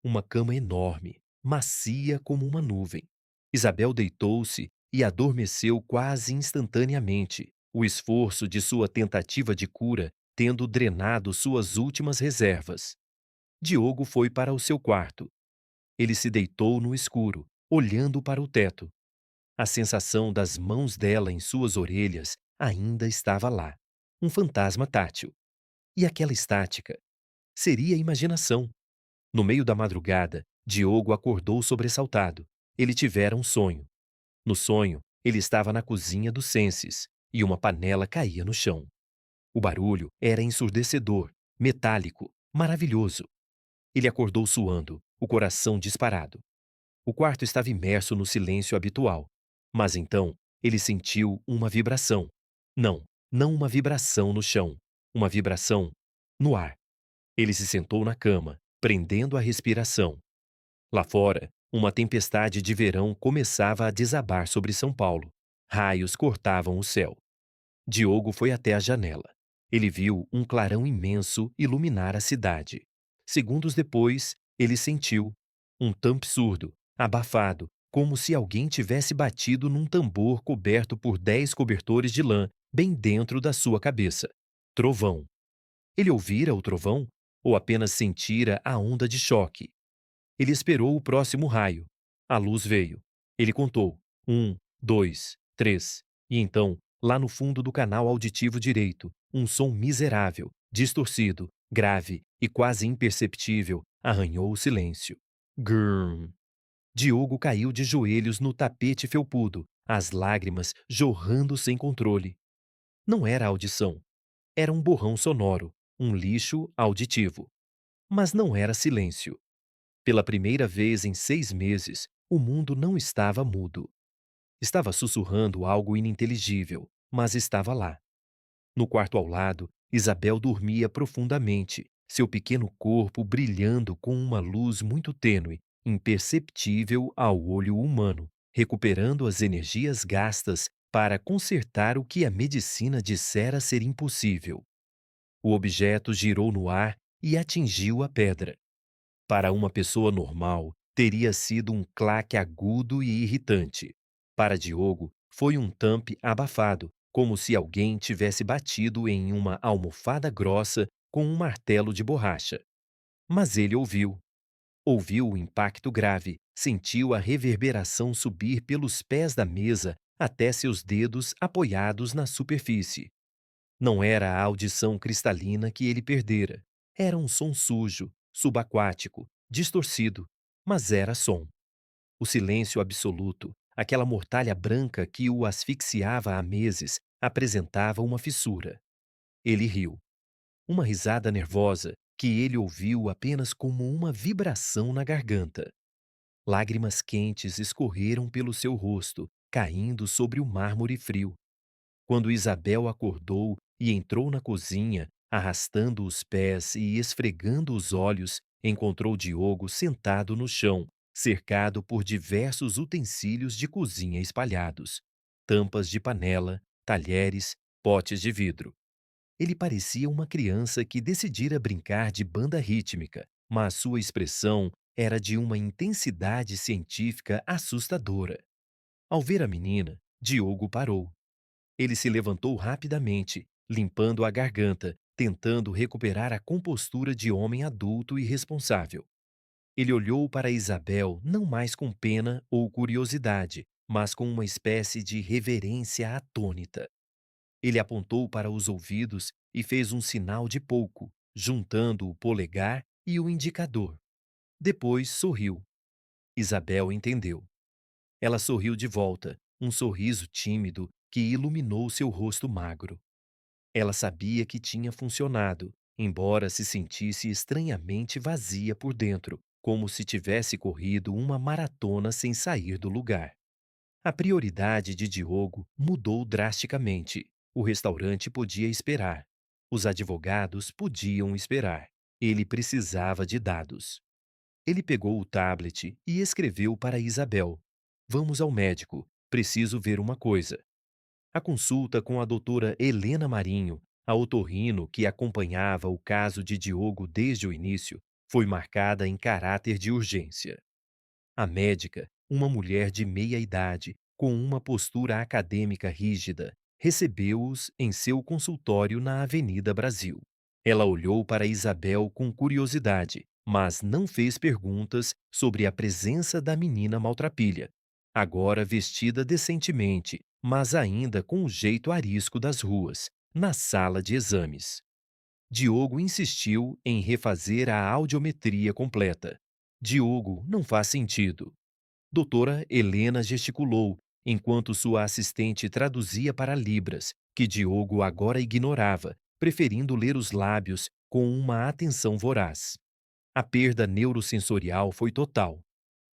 Uma cama enorme, macia como uma nuvem. Isabel deitou-se e adormeceu quase instantaneamente, o esforço de sua tentativa de cura tendo drenado suas últimas reservas. Diogo foi para o seu quarto. Ele se deitou no escuro, olhando para o teto. A sensação das mãos dela em suas orelhas ainda estava lá. Um fantasma tátil. E aquela estática? Seria imaginação. No meio da madrugada, Diogo acordou sobressaltado. Ele tivera um sonho. No sonho, ele estava na cozinha do Senses e uma panela caía no chão. O barulho era ensurdecedor, metálico, maravilhoso. Ele acordou suando, o coração disparado. O quarto estava imerso no silêncio habitual. Mas então, ele sentiu uma vibração. Não, não uma vibração no chão. Uma vibração no ar. Ele se sentou na cama, prendendo a respiração. Lá fora, uma tempestade de verão começava a desabar sobre São Paulo. Raios cortavam o céu. Diogo foi até a janela. Ele viu um clarão imenso iluminar a cidade. Segundos depois, ele sentiu um tamp surdo, abafado, como se alguém tivesse batido num tambor coberto por 10 cobertores de lã, bem dentro da sua cabeça. Trovão. Ele ouvira o trovão? Ou apenas sentira a onda de choque? Ele esperou o próximo raio. A luz veio. Ele contou: um, dois, três. E então, lá no fundo do canal auditivo direito, um som miserável, distorcido, grave e quase imperceptível arranhou o silêncio. Grrm. Diogo caiu de joelhos no tapete felpudo, as lágrimas jorrando sem controle. Não era audição. Era um borrão sonoro, um lixo auditivo. Mas não era silêncio. Pela primeira vez em 6 meses, o mundo não estava mudo. Estava sussurrando algo ininteligível, mas estava lá. No quarto ao lado, Isabel dormia profundamente, seu pequeno corpo brilhando com uma luz muito tênue, imperceptível ao olho humano, recuperando as energias gastas para consertar o que a medicina dissera ser impossível. O objeto girou no ar e atingiu a pedra. Para uma pessoa normal, teria sido um claque agudo e irritante. Para Diogo, foi um tampe abafado, como se alguém tivesse batido em uma almofada grossa com um martelo de borracha. Mas ele ouviu. Ouviu o impacto grave, sentiu a reverberação subir pelos pés da mesa até seus dedos apoiados na superfície. Não era a audição cristalina que ele perdera. Era um som sujo, subaquático, distorcido, mas era som. O silêncio absoluto, aquela mortalha branca que o asfixiava há meses, apresentava uma fissura. Ele riu. Uma risada nervosa que ele ouviu apenas como uma vibração na garganta. Lágrimas quentes escorreram pelo seu rosto, caindo sobre o mármore frio. Quando Isabel acordou e entrou na cozinha, arrastando os pés e esfregando os olhos, encontrou Diogo sentado no chão, cercado por diversos utensílios de cozinha espalhados: tampas de panela, talheres, potes de vidro. Ele parecia uma criança que decidira brincar de banda rítmica, mas sua expressão era de uma intensidade científica assustadora. Ao ver a menina, Diogo parou. Ele se levantou rapidamente, limpando a garganta, tentando recuperar a compostura de homem adulto e responsável. Ele olhou para Isabel não mais com pena ou curiosidade, mas com uma espécie de reverência atônita. Ele apontou para os ouvidos e fez um sinal de pouco, juntando o polegar e o indicador. Depois sorriu. Isabel entendeu. Ela sorriu de volta, um sorriso tímido que iluminou seu rosto magro. Ela sabia que tinha funcionado, embora se sentisse estranhamente vazia por dentro, como se tivesse corrido uma maratona sem sair do lugar. A prioridade de Diogo mudou drasticamente. O restaurante podia esperar. Os advogados podiam esperar. Ele precisava de dados. Ele pegou o tablet e escreveu para Isabel: Vamos ao médico. Preciso ver uma coisa. A consulta com a doutora Helena Marinho, a otorrino que acompanhava o caso de Diogo desde o início, foi marcada em caráter de urgência. A médica, uma mulher de meia idade, com uma postura acadêmica rígida, recebeu-os em seu consultório na Avenida Brasil. Ela olhou para Isabel com curiosidade, mas não fez perguntas sobre a presença da menina maltrapilha, agora vestida decentemente, mas ainda com o jeito arisco das ruas, na sala de exames. Diogo insistiu em refazer a audiometria completa. Diogo, não faz sentido. Doutora Helena gesticulou, enquanto sua assistente traduzia para Libras, que Diogo agora ignorava, preferindo ler os lábios com uma atenção voraz. A perda neurosensorial foi total.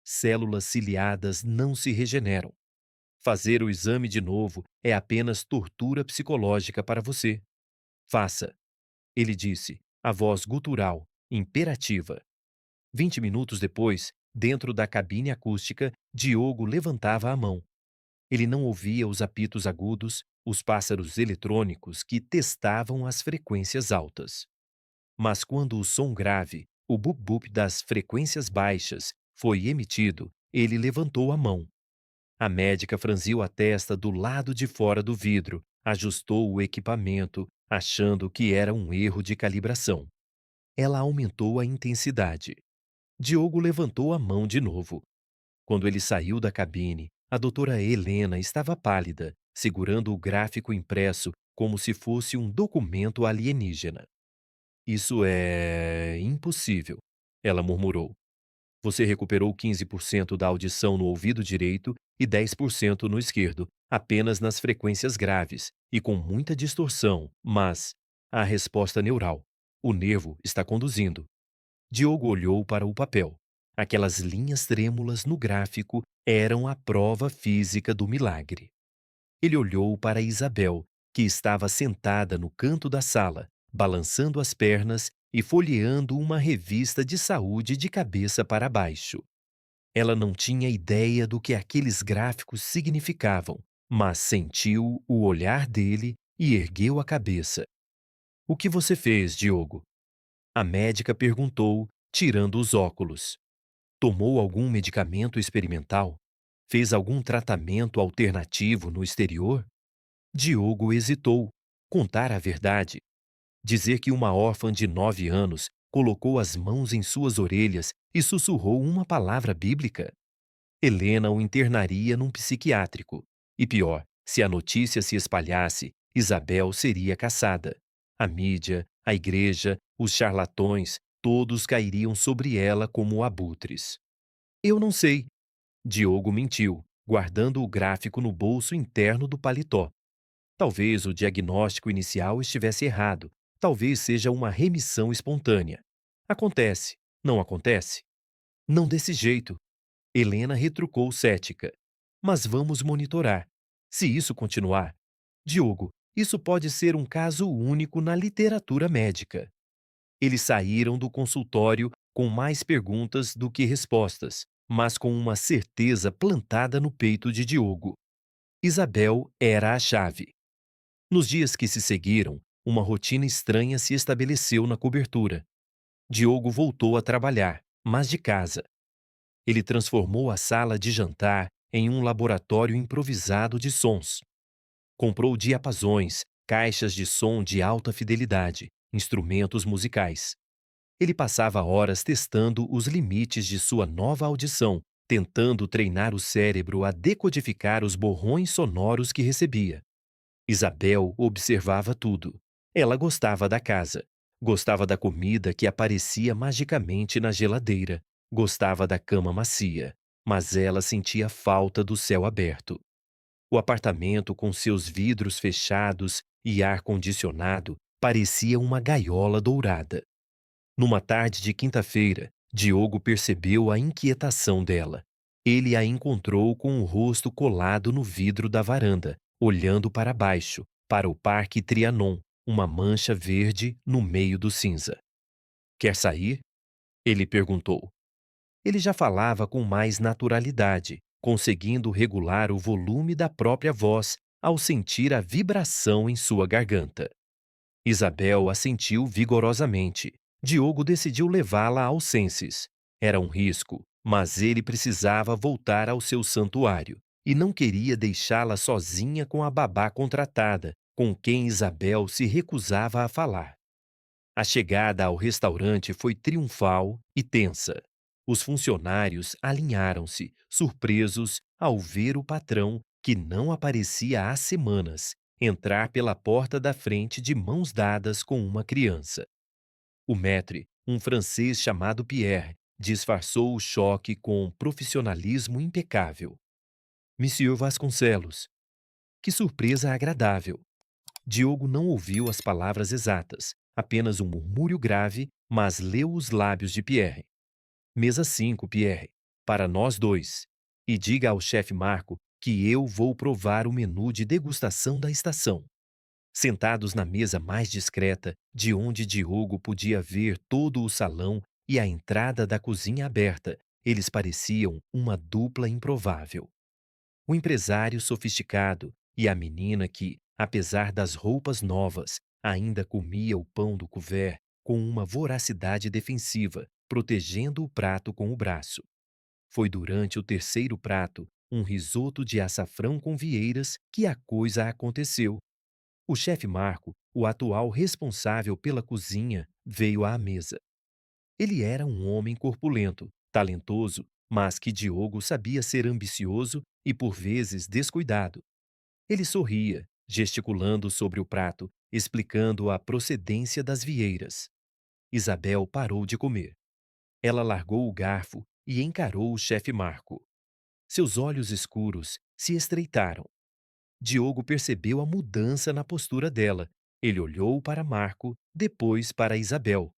Células ciliadas não se regeneram. Fazer o exame de novo é apenas tortura psicológica para você. Faça, ele disse, a voz gutural, imperativa. 20 minutos depois, dentro da cabine acústica, Diogo levantava a mão. Ele não ouvia os apitos agudos, os pássaros eletrônicos que testavam as frequências altas. Mas quando o som grave, o bup-bup das frequências baixas, foi emitido, ele levantou a mão. A médica franziu a testa do lado de fora do vidro, ajustou o equipamento, achando que era um erro de calibração. Ela aumentou a intensidade. Diogo levantou a mão de novo. Quando ele saiu da cabine, a doutora Helena estava pálida, segurando o gráfico impresso como se fosse um documento alienígena. Isso é impossível, ela murmurou. Você recuperou 15% da audição no ouvido direito e 10% no esquerdo, apenas nas frequências graves e com muita distorção, mas a resposta neural. O nervo está conduzindo. Diogo olhou para o papel. Aquelas linhas trêmulas no gráfico eram a prova física do milagre. Ele olhou para Isabel, que estava sentada no canto da sala, balançando as pernas e folheando uma revista de saúde de cabeça para baixo. Ela não tinha ideia do que aqueles gráficos significavam, mas sentiu o olhar dele e ergueu a cabeça. O que você fez, Diogo? A médica perguntou, tirando os óculos. Tomou algum medicamento experimental? Fez algum tratamento alternativo no exterior? Diogo hesitou. Contar a verdade. Dizer que uma órfã de 9 anos colocou as mãos em suas orelhas e sussurrou uma palavra bíblica? Helena o internaria num psiquiátrico. E pior, se a notícia se espalhasse, Isabel seria caçada. A mídia, a igreja, os charlatões, todos cairiam sobre ela como abutres. Eu não sei. Diogo mentiu, guardando o gráfico no bolso interno do paletó. Talvez o diagnóstico inicial estivesse errado. Talvez seja uma remissão espontânea. Acontece, não acontece? Não desse jeito. Helena retrucou cética. Mas vamos monitorar. Se isso continuar, Diogo, isso pode ser um caso único na literatura médica. Eles saíram do consultório com mais perguntas do que respostas, mas com uma certeza plantada no peito de Diogo. Isabel era a chave. Nos dias que se seguiram, uma rotina estranha se estabeleceu na cobertura. Diogo voltou a trabalhar, mas de casa. Ele transformou a sala de jantar em um laboratório improvisado de sons. Comprou diapasões, caixas de som de alta fidelidade, instrumentos musicais. Ele passava horas testando os limites de sua nova audição, tentando treinar o cérebro a decodificar os borrões sonoros que recebia. Isabel observava tudo. Ela gostava da casa. Gostava da comida que aparecia magicamente na geladeira. Gostava da cama macia. Mas ela sentia falta do céu aberto. O apartamento, com seus vidros fechados e ar-condicionado, parecia uma gaiola dourada. Numa tarde de quinta-feira, Diogo percebeu a inquietação dela. Ele a encontrou com o rosto colado no vidro da varanda, olhando para baixo, para o Parque Trianon, uma mancha verde no meio do cinza. Quer sair? Ele perguntou. Ele já falava com mais naturalidade, conseguindo regular o volume da própria voz ao sentir a vibração em sua garganta. Isabel assentiu vigorosamente. Diogo decidiu levá-la ao Senses. Era um risco, mas ele precisava voltar ao seu santuário e não queria deixá-la sozinha com a babá contratada, com quem Isabel se recusava a falar. A chegada ao restaurante foi triunfal e tensa. Os funcionários alinharam-se, surpresos ao ver o patrão, que não aparecia há semanas, entrar pela porta da frente de mãos dadas com uma criança. O maître, um francês chamado Pierre, disfarçou o choque com um profissionalismo impecável. Monsieur Vasconcelos. Que surpresa agradável! Diogo não ouviu as palavras exatas, apenas um murmúrio grave, mas leu os lábios de Pierre. Mesa 5, Pierre. Para nós dois. E diga ao chefe Marco que eu vou provar o menu de degustação da estação. Sentados na mesa mais discreta, de onde Diogo podia ver todo o salão e a entrada da cozinha aberta, eles pareciam uma dupla improvável. O empresário sofisticado e a menina que, apesar das roupas novas, ainda comia o pão do couvert com uma voracidade defensiva, protegendo o prato com o braço. Foi durante o terceiro prato, um risoto de açafrão com vieiras, que a coisa aconteceu. O chefe Marco, o atual responsável pela cozinha, veio à mesa. Ele era um homem corpulento, talentoso, mas que Diogo sabia ser ambicioso e por vezes descuidado. Ele sorria, gesticulando sobre o prato, explicando a procedência das vieiras. Isabel parou de comer. Ela largou o garfo e encarou o chefe Marco. Seus olhos escuros se estreitaram. Diogo percebeu a mudança na postura dela. Ele olhou para Marco, depois para Isabel.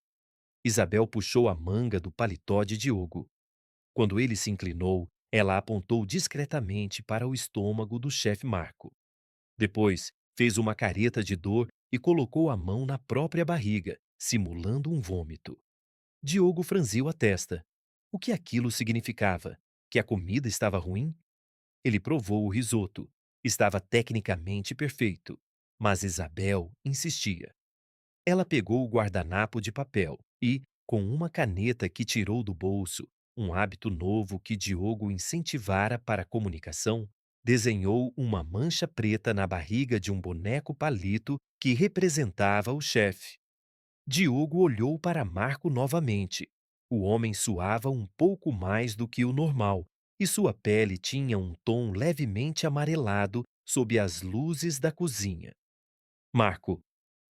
Isabel puxou a manga do paletó de Diogo. Quando ele se inclinou, ela apontou discretamente para o estômago do chefe Marco. Depois, fez uma careta de dor e colocou a mão na própria barriga, simulando um vômito. Diogo franziu a testa. O que aquilo significava? Que a comida estava ruim? Ele provou o risoto. Estava tecnicamente perfeito. Mas Isabel insistia. Ela pegou o guardanapo de papel e, com uma caneta que tirou do bolso, um hábito novo que Diogo incentivara para a comunicação, desenhou uma mancha preta na barriga de um boneco palito que representava o chefe. Diogo olhou para Marco novamente. O homem suava um pouco mais do que o normal, e sua pele tinha um tom levemente amarelado sob as luzes da cozinha. Marco,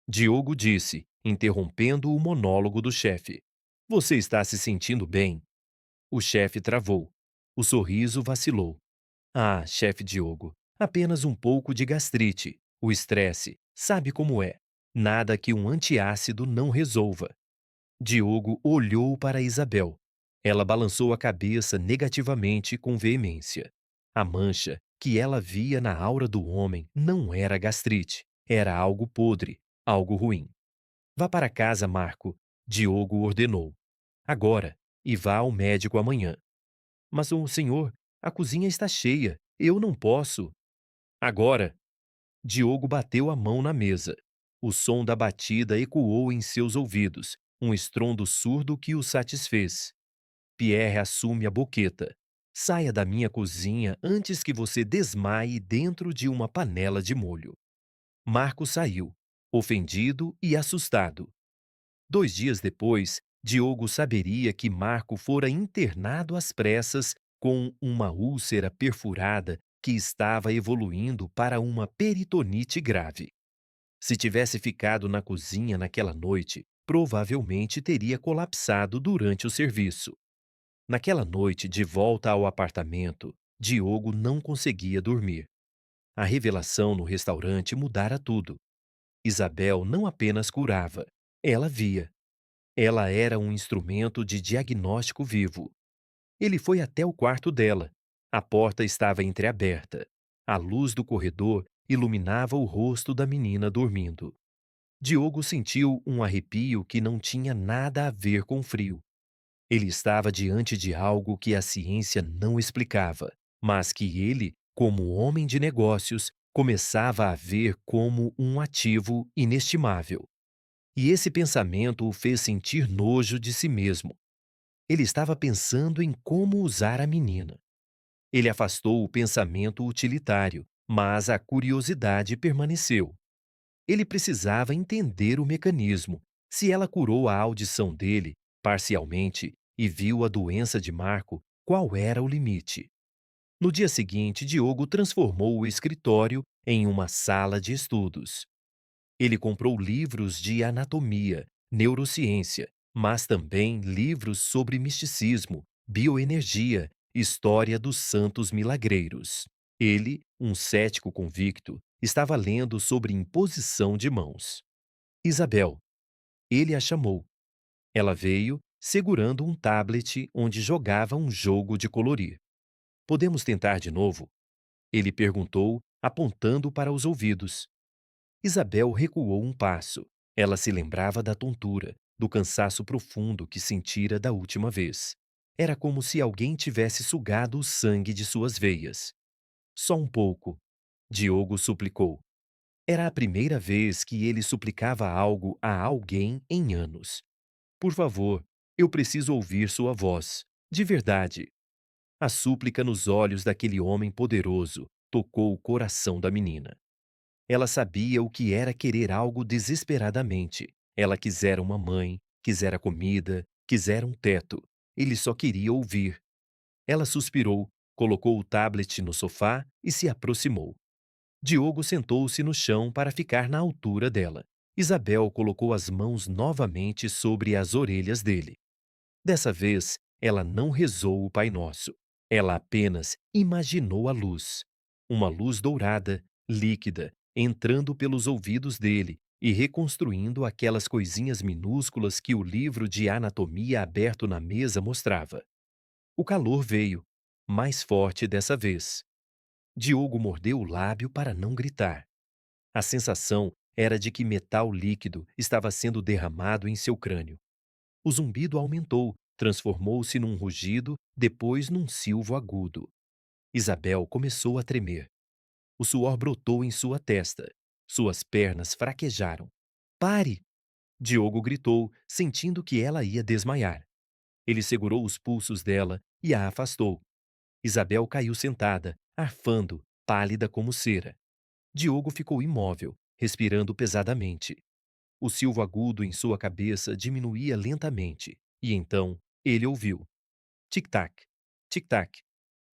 Diogo disse, interrompendo o monólogo do chefe. Você está se sentindo bem? O chefe travou. O sorriso vacilou. Ah, chefe Diogo, apenas um pouco de gastrite. O estresse, sabe como é. Nada que um antiácido não resolva. Diogo olhou para Isabel. Ela balançou a cabeça negativamente com veemência. A mancha que ela via na aura do homem não era gastrite, era algo podre, algo ruim. Vá para casa, Marco, Diogo ordenou. Agora, e vá ao médico amanhã. Mas o senhor, a cozinha está cheia, eu não posso. Agora! Diogo bateu a mão na mesa. O som da batida ecoou em seus ouvidos, um estrondo surdo que o satisfez. Pierre assume a boqueta. Saia da minha cozinha antes que você desmaie dentro de uma panela de molho. Marco saiu, ofendido e assustado. 2 dias depois, Diogo saberia que Marco fora internado às pressas com uma úlcera perfurada que estava evoluindo para uma peritonite grave. Se tivesse ficado na cozinha naquela noite, provavelmente teria colapsado durante o serviço. Naquela noite, de volta ao apartamento, Diogo não conseguia dormir. A revelação no restaurante mudara tudo. Isabel não apenas curava, ela via. Ela era um instrumento de diagnóstico vivo. Ele foi até o quarto dela. A porta estava entreaberta. A luz do corredor iluminava o rosto da menina dormindo. Diogo sentiu um arrepio que não tinha nada a ver com frio. Ele estava diante de algo que a ciência não explicava, mas que ele, como homem de negócios, começava a ver como um ativo inestimável. E esse pensamento o fez sentir nojo de si mesmo. Ele estava pensando em como usar a menina. Ele afastou o pensamento utilitário, mas a curiosidade permaneceu. Ele precisava entender o mecanismo. Se ela curou a audição dele, parcialmente, e viu a doença de Marco, qual era o limite? No dia seguinte, Diogo transformou o escritório em uma sala de estudos. Ele comprou livros de anatomia, neurociência, mas também livros sobre misticismo, bioenergia, história dos santos milagreiros. Ele, um cético convicto, estava lendo sobre imposição de mãos. Isabel. Ele a chamou. Ela veio, segurando um tablet onde jogava um jogo de colorir. Podemos tentar de novo? Ele perguntou, apontando para os ouvidos. Isabel recuou um passo. Ela se lembrava da tontura, do cansaço profundo que sentira da última vez. Era como se alguém tivesse sugado o sangue de suas veias. Só um pouco, Diogo suplicou. Era a primeira vez que ele suplicava algo a alguém em anos. Por favor, eu preciso ouvir sua voz. De verdade. A súplica nos olhos daquele homem poderoso tocou o coração da menina. Ela sabia o que era querer algo desesperadamente. Ela quisera uma mãe, quisera comida, quisera um teto. Ele só queria ouvir. Ela suspirou, colocou o tablet no sofá e se aproximou. Diogo sentou-se no chão para ficar na altura dela. Isabel colocou as mãos novamente sobre as orelhas dele. Dessa vez, ela não rezou o Pai Nosso. Ela apenas imaginou a luz. Uma luz dourada, líquida, entrando pelos ouvidos dele e reconstruindo aquelas coisinhas minúsculas que o livro de anatomia aberto na mesa mostrava. O calor veio, mais forte dessa vez. Diogo mordeu o lábio para não gritar. A sensação era de que metal líquido estava sendo derramado em seu crânio. O zumbido aumentou, transformou-se num rugido, depois num silvo agudo. Isabel começou a tremer. O suor brotou em sua testa. Suas pernas fraquejaram. Pare! Diogo gritou, sentindo que ela ia desmaiar. Ele segurou os pulsos dela e a afastou. Isabel caiu sentada, arfando, pálida como cera. Diogo ficou imóvel, respirando pesadamente. O silvo agudo em sua cabeça diminuía lentamente, e então ele ouviu. Tic-tac, tic-tac.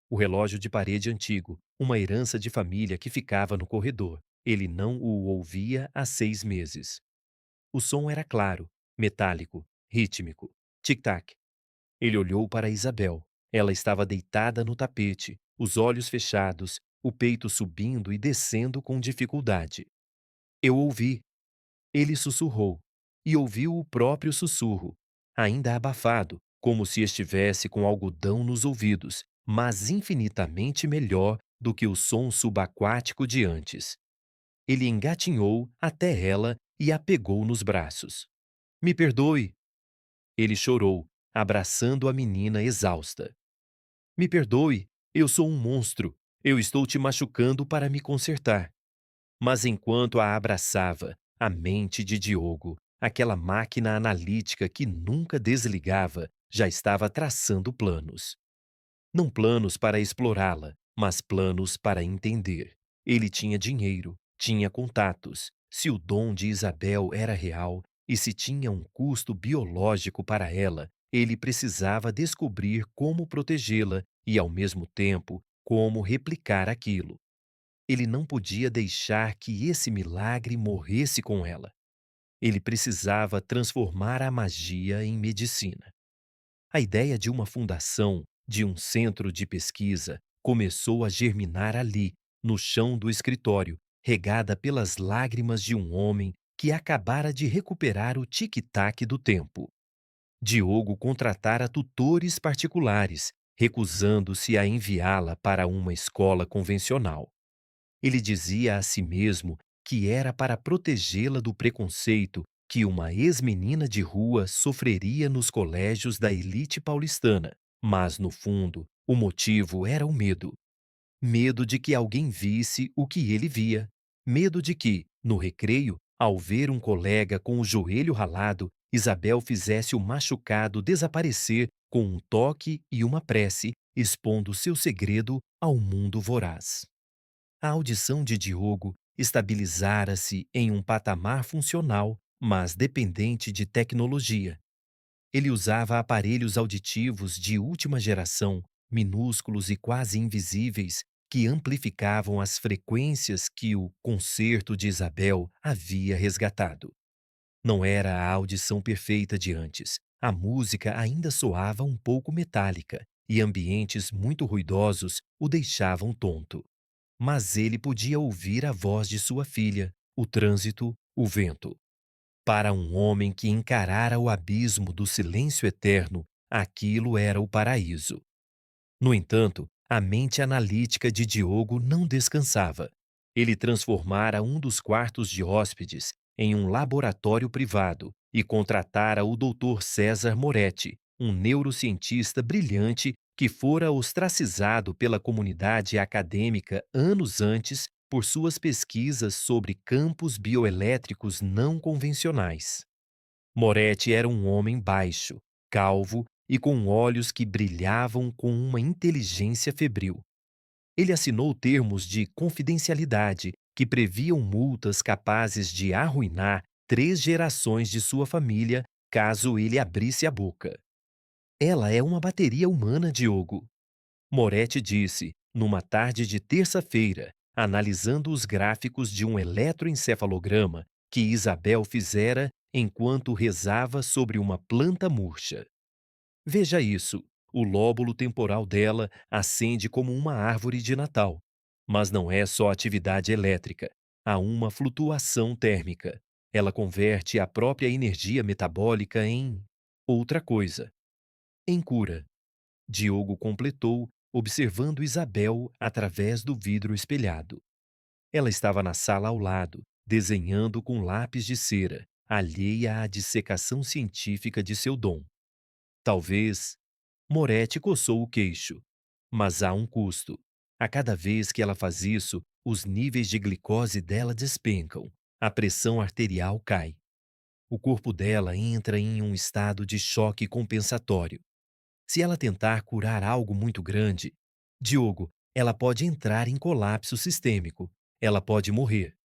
O relógio de parede antigo, uma herança de família que ficava no corredor. Ele não o ouvia há 6 meses. O som era claro, metálico, rítmico. Tic-tac. Ele olhou para Isabel. Ela estava deitada no tapete, os olhos fechados, o peito subindo e descendo com dificuldade. Eu ouvi, ele sussurrou, e ouviu o próprio sussurro, ainda abafado, como se estivesse com algodão nos ouvidos, mas infinitamente melhor do que o som subaquático de antes. Ele engatinhou até ela e a pegou nos braços. Me perdoe! Ele chorou, abraçando a menina exausta. Me perdoe, eu sou um monstro. Eu estou te machucando para me consertar. Mas enquanto a abraçava, a mente de Diogo, aquela máquina analítica que nunca desligava, já estava traçando planos. Não planos para explorá-la, mas planos para entender. Ele tinha dinheiro, tinha contatos. Se o dom de Isabel era real e se tinha um custo biológico para ela, ele precisava descobrir como protegê-la e, ao mesmo tempo, como replicar aquilo. Ele não podia deixar que esse milagre morresse com ela. Ele precisava transformar a magia em medicina. A ideia de uma fundação, de um centro de pesquisa, começou a germinar ali, no chão do escritório, regada pelas lágrimas de um homem que acabara de recuperar o tic-tac do tempo. Diogo contratara tutores particulares, recusando-se a enviá-la para uma escola convencional. Ele dizia a si mesmo que era para protegê-la do preconceito que uma ex-menina de rua sofreria nos colégios da elite paulistana, mas, no fundo, o motivo era o medo. Medo de que alguém visse o que ele via. Medo de que, no recreio, ao ver um colega com o joelho ralado, Isabel fizesse o machucado desaparecer com um toque e uma prece, expondo seu segredo ao mundo voraz. A audição de Diogo estabilizara-se em um patamar funcional, mas dependente de tecnologia. Ele usava aparelhos auditivos de última geração, minúsculos e quase invisíveis, que amplificavam as frequências que o concerto de Isabel havia resgatado. Não era a audição perfeita de antes. A música ainda soava um pouco metálica, e ambientes muito ruidosos o deixavam tonto. Mas ele podia ouvir a voz de sua filha, o trânsito, o vento. Para um homem que encarara o abismo do silêncio eterno, aquilo era o paraíso. No entanto, a mente analítica de Diogo não descansava. Ele transformara um dos quartos de hóspedes em um laboratório privado e contratara o Dr. César Moretti, um neurocientista brilhante que fora ostracizado pela comunidade acadêmica anos antes por suas pesquisas sobre campos bioelétricos não convencionais. Moretti era um homem baixo, calvo e com olhos que brilhavam com uma inteligência febril. Ele assinou termos de confidencialidade que previam multas capazes de arruinar 3 gerações de sua família caso ele abrisse a boca. Ela é uma bateria humana, Diogo, Moretti disse, numa tarde de terça-feira, analisando os gráficos de um eletroencefalograma que Isabel fizera enquanto rezava sobre uma planta murcha. Veja isso. O lóbulo temporal dela acende como uma árvore de Natal. Mas não é só atividade elétrica. Há uma flutuação térmica. Ela converte a própria energia metabólica em outra coisa. Em cura. Diogo completou, observando Isabel através do vidro espelhado. Ela estava na sala ao lado, desenhando com lápis de cera, alheia à dissecação científica de seu dom. Talvez. Moretti coçou o queixo. Mas há um custo. A cada vez que ela faz isso, os níveis de glicose dela despencam. A pressão arterial cai. O corpo dela entra em um estado de choque compensatório. Se ela tentar curar algo muito grande, Diogo, ela pode entrar em colapso sistêmico. Ela pode morrer.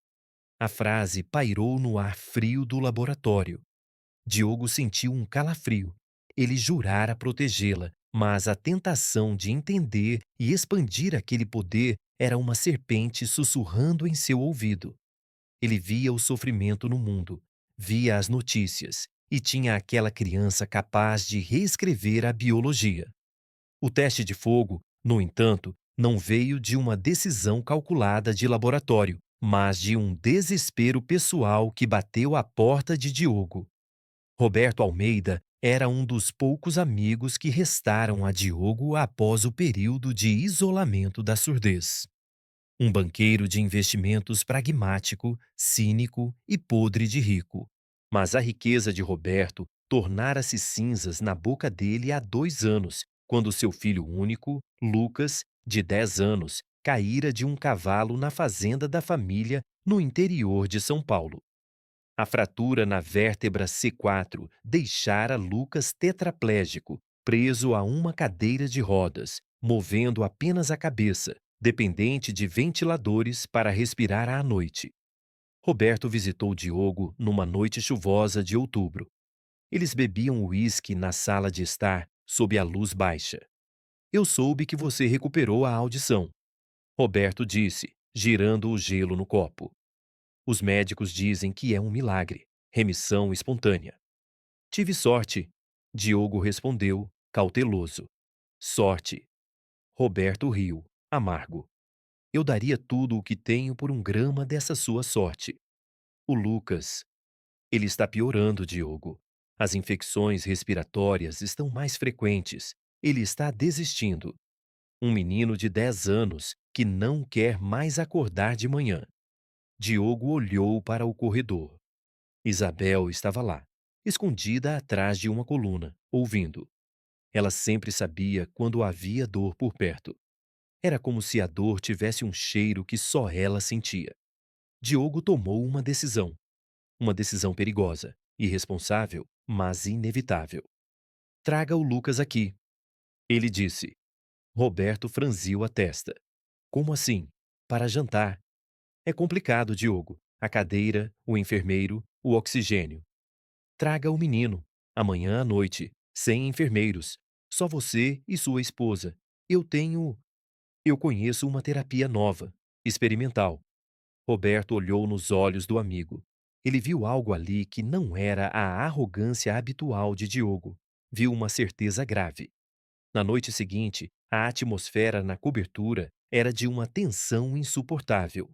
A frase pairou no ar frio do laboratório. Diogo sentiu um calafrio. Ele jurara protegê-la, mas a tentação de entender e expandir aquele poder era uma serpente sussurrando em seu ouvido. Ele via o sofrimento no mundo, via as notícias e tinha aquela criança capaz de reescrever a biologia. O teste de fogo, no entanto, não veio de uma decisão calculada de laboratório, mas de um desespero pessoal que bateu à porta de Diogo. Roberto Almeida era um dos poucos amigos que restaram a Diogo após o período de isolamento da surdez. Um banqueiro de investimentos pragmático, cínico e podre de rico. Mas a riqueza de Roberto tornara-se cinzas na boca dele há 2 anos, quando seu filho único, Lucas, de 10 anos, caíra de um cavalo na fazenda da família no interior de São Paulo. A fratura na vértebra C4 deixara Lucas tetraplégico, preso a uma cadeira de rodas, movendo apenas a cabeça, dependente de ventiladores para respirar à noite. Roberto visitou Diogo numa noite chuvosa de outubro. Eles bebiam uísque na sala de estar, sob a luz baixa. Eu soube que você recuperou a audição, Roberto disse, girando o gelo no copo. Os médicos dizem que é um milagre, remissão espontânea. Tive sorte, Diogo respondeu, cauteloso. Sorte. Roberto riu, amargo. Eu daria tudo o que tenho por um grama dessa sua sorte. O Lucas. Ele está piorando, Diogo. As infecções respiratórias estão mais frequentes. Ele está desistindo. Um menino de 10 anos que não quer mais acordar de manhã. Diogo olhou para o corredor. Isabel estava lá, escondida atrás de uma coluna, ouvindo. Ela sempre sabia quando havia dor por perto. Era como se a dor tivesse um cheiro que só ela sentia. Diogo tomou uma decisão. Uma decisão perigosa, irresponsável, mas inevitável. Traga o Lucas aqui. Ele disse. Roberto franziu a testa. Como assim? Para jantar. É complicado, Diogo. A cadeira, o enfermeiro, o oxigênio. Traga o menino. Amanhã à noite. Sem enfermeiros. Só você e sua esposa. Eu tenho. Eu conheço uma terapia nova, experimental. Roberto olhou nos olhos do amigo. Ele viu algo ali que não era a arrogância habitual de Diogo. Viu uma certeza grave. Na noite seguinte, a atmosfera na cobertura era de uma tensão insuportável.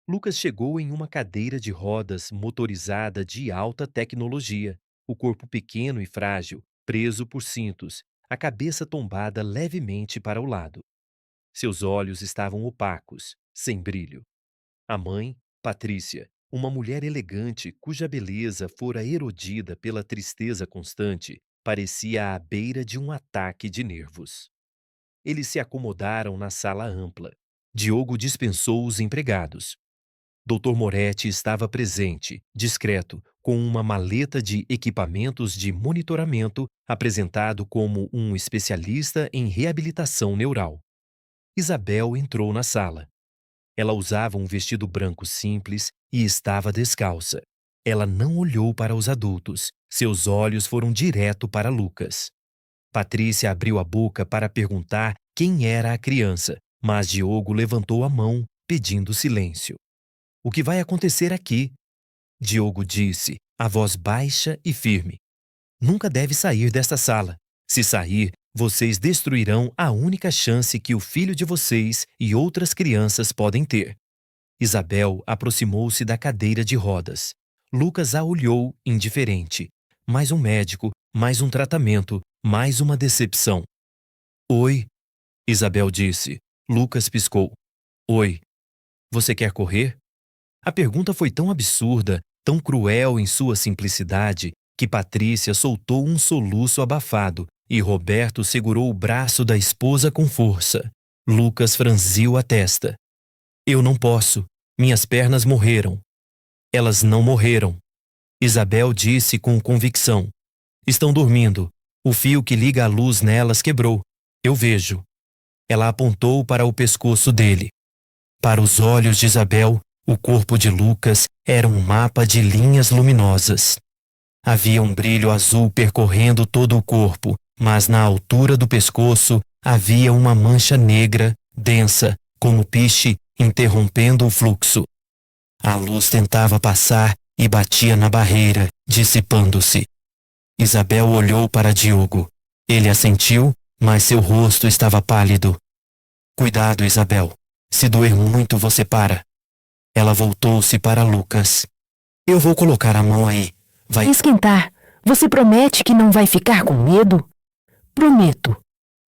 Lucas chegou em uma cadeira de rodas motorizada de alta tecnologia, o corpo pequeno e frágil, preso por cintos, a cabeça tombada levemente para o lado. Seus olhos estavam opacos, sem brilho. A mãe, Patrícia, uma mulher elegante cuja beleza fora erodida pela tristeza constante, parecia à beira de um ataque de nervos. Eles se acomodaram na sala ampla. Diogo dispensou os empregados. Dr. Moretti estava presente, discreto, com uma maleta de equipamentos de monitoramento, apresentado como um especialista em reabilitação neural. Isabel entrou na sala. Ela usava um vestido branco simples e estava descalça. Ela não olhou para os adultos. Seus olhos foram direto para Lucas. Patrícia abriu a boca para perguntar quem era a criança, mas Diogo levantou a mão, pedindo silêncio. O que vai acontecer aqui? Diogo disse, a voz baixa e firme. Nunca deve sair desta sala. Se sair, vocês destruirão a única chance que o filho de vocês e outras crianças podem ter. Isabel aproximou-se da cadeira de rodas. Lucas a olhou indiferente. Mais um médico, mais um tratamento, mais uma decepção. Oi, Isabel disse. Lucas piscou. Oi, você quer correr? A pergunta foi tão absurda, tão cruel em sua simplicidade, que Patrícia soltou um soluço abafado e Roberto segurou o braço da esposa com força. Lucas franziu a testa. Eu não posso. Minhas pernas morreram. Elas não morreram. Isabel disse com convicção. Estão dormindo. O fio que liga a luz nelas quebrou. Eu vejo. Ela apontou para o pescoço dele. Para os olhos de Isabel, o corpo de Lucas era um mapa de linhas luminosas. Havia um brilho azul percorrendo todo o corpo, mas na altura do pescoço havia uma mancha negra, densa, como piche, interrompendo o fluxo. A luz tentava passar e batia na barreira, dissipando-se. Isabel olhou para Diogo. Ele assentiu, mas seu rosto estava pálido. Cuidado, Isabel. Se doer muito, você para. Ela voltou-se para Lucas. Eu vou colocar a mão aí. Vai esquentar. Você promete que não vai ficar com medo? Prometo.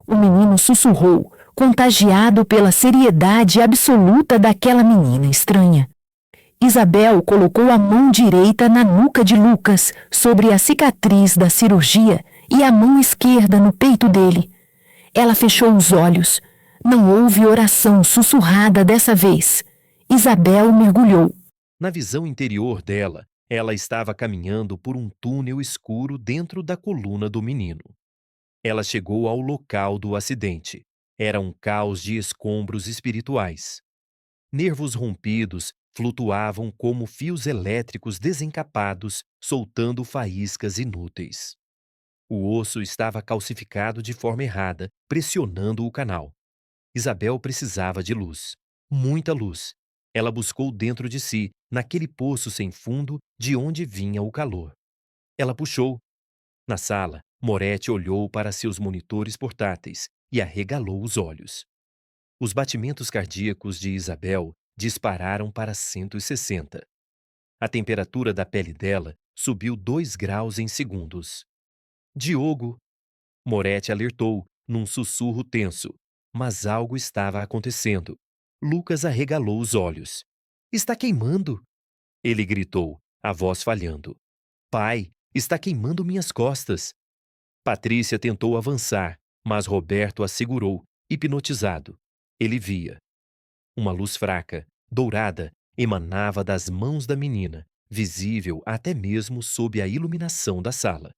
O menino sussurrou, contagiado pela seriedade absoluta daquela menina estranha. Isabel colocou a mão direita na nuca de Lucas, sobre a cicatriz da cirurgia, e a mão esquerda no peito dele. Ela fechou os olhos. Não houve oração sussurrada dessa vez. Isabel mergulhou. Na visão interior dela, ela estava caminhando por um túnel escuro dentro da coluna do menino. Ela chegou ao local do acidente. Era um caos de escombros espirituais. Nervos rompidos flutuavam como fios elétricos desencapados, soltando faíscas inúteis. O osso estava calcificado de forma errada, pressionando o canal. Isabel precisava de luz. Muita luz. Ela buscou dentro de si, naquele poço sem fundo de onde vinha o calor. Ela puxou. Na sala, Moretti olhou para seus monitores portáteis e arregalou os olhos. Os batimentos cardíacos de Isabel dispararam para 160. A temperatura da pele dela subiu 2 graus em segundos. Diogo! Moretti alertou, num sussurro tenso. Mas algo estava acontecendo. Lucas arregalou os olhos. Está queimando! Ele gritou, a voz falhando. Pai, está queimando minhas costas. Patrícia tentou avançar, mas Roberto a segurou, hipnotizado. Ele via. Uma luz fraca, dourada, emanava das mãos da menina, visível até mesmo sob a iluminação da sala.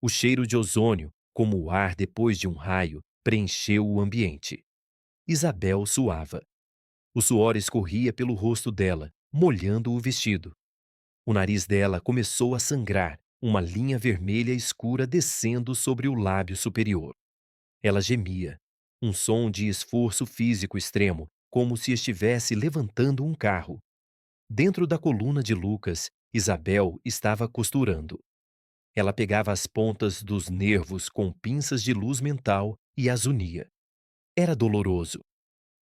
O cheiro de ozônio, como o ar depois de um raio, preencheu o ambiente. Isabel suava. O suor escorria pelo rosto dela, molhando o vestido. O nariz dela começou a sangrar, uma linha vermelha escura descendo sobre o lábio superior. Ela gemia, um som de esforço físico extremo, como se estivesse levantando um carro. Dentro da coluna de Lucas, Isabel estava costurando. Ela pegava as pontas dos nervos com pinças de luz mental e as unia. Era doloroso.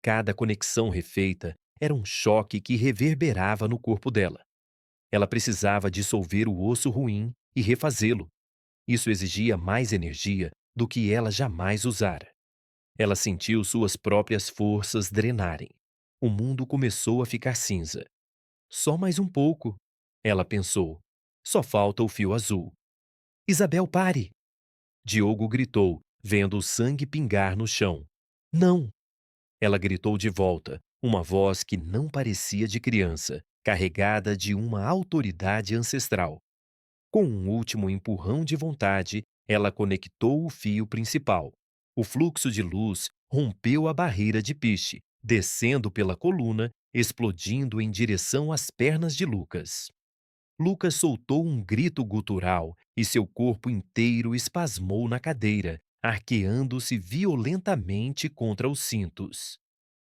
Cada conexão refeita era um choque que reverberava no corpo dela. Ela precisava dissolver o osso ruim e refazê-lo. Isso exigia mais energia do que ela jamais usara. Ela sentiu suas próprias forças drenarem. O mundo começou a ficar cinza. Só mais um pouco, ela pensou. Só falta o fio azul. Isabel, pare! Diogo gritou, vendo o sangue pingar no chão. Não! Ela gritou de volta, uma voz que não parecia de criança, carregada de uma autoridade ancestral. Com um último empurrão de vontade, ela conectou o fio principal. O fluxo de luz rompeu a barreira de piche, descendo pela coluna, explodindo em direção às pernas de Lucas. Lucas soltou um grito gutural e seu corpo inteiro espasmou na cadeira, arqueando-se violentamente contra os cintos.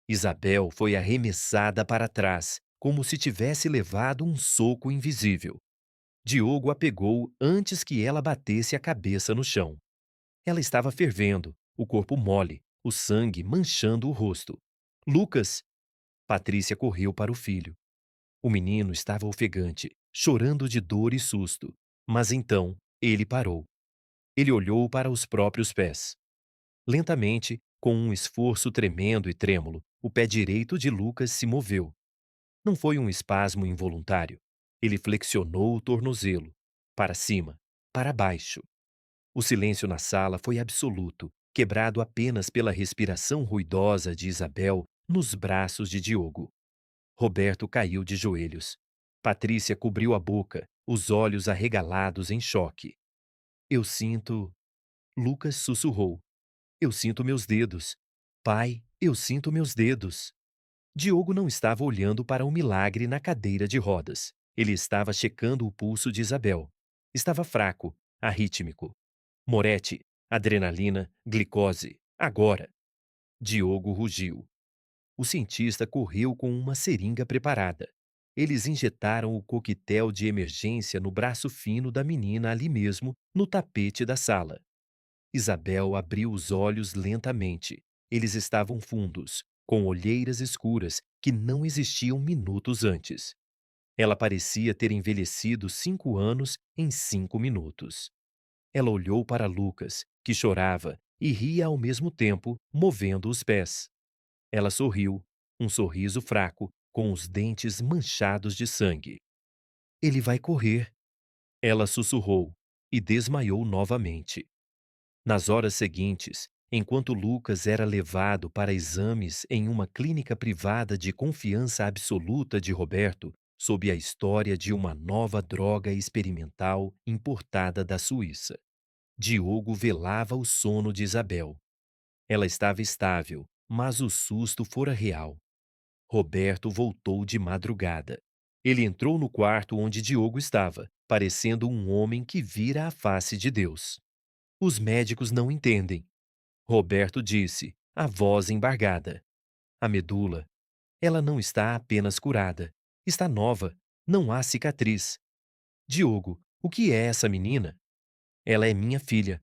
Isabel foi arremessada para trás, como se tivesse levado um soco invisível. Diogo a pegou antes que ela batesse a cabeça no chão. Ela estava fervendo, o corpo mole, o sangue manchando o rosto. Lucas! Patrícia correu para o filho. O menino estava ofegante, chorando de dor e susto. Mas então ele parou. Ele olhou para os próprios pés. Lentamente, com um esforço tremendo e trêmulo, o pé direito de Lucas se moveu. Não foi um espasmo involuntário. Ele flexionou o tornozelo. Para cima, para baixo. O silêncio na sala foi absoluto, quebrado apenas pela respiração ruidosa de Isabel nos braços de Diogo. Roberto caiu de joelhos. Patrícia cobriu a boca, os olhos arregalados em choque. Eu sinto. Lucas sussurrou. Eu sinto meus dedos. Pai, eu sinto meus dedos. Diogo não estava olhando para o milagre na cadeira de rodas. Ele estava checando o pulso de Isabel. Estava fraco, arrítmico. Moretti, adrenalina, glicose. Agora! Diogo rugiu. O cientista correu com uma seringa preparada. Eles injetaram o coquetel de emergência no braço fino da menina ali mesmo, no tapete da sala. Isabel abriu os olhos lentamente. Eles estavam fundos, com olheiras escuras que não existiam minutos antes. Ela parecia ter envelhecido 5 anos em 5 minutos. Ela olhou para Lucas, que chorava e ria ao mesmo tempo, movendo os pés. Ela sorriu, um sorriso fraco, com os dentes manchados de sangue. Ele vai correr. Ela sussurrou e desmaiou novamente. Nas horas seguintes, enquanto Lucas era levado para exames em uma clínica privada de confiança absoluta de Roberto, sob a história de uma nova droga experimental importada da Suíça, Diogo velava o sono de Isabel. Ela estava estável, mas o susto fora real. Roberto voltou de madrugada. Ele entrou no quarto onde Diogo estava, parecendo um homem que vira a face de Deus. Os médicos não entendem. Roberto disse, a voz embargada. A medula. Ela não está apenas curada. Está nova. Não há cicatriz. Diogo, o que é essa menina? Ela é minha filha.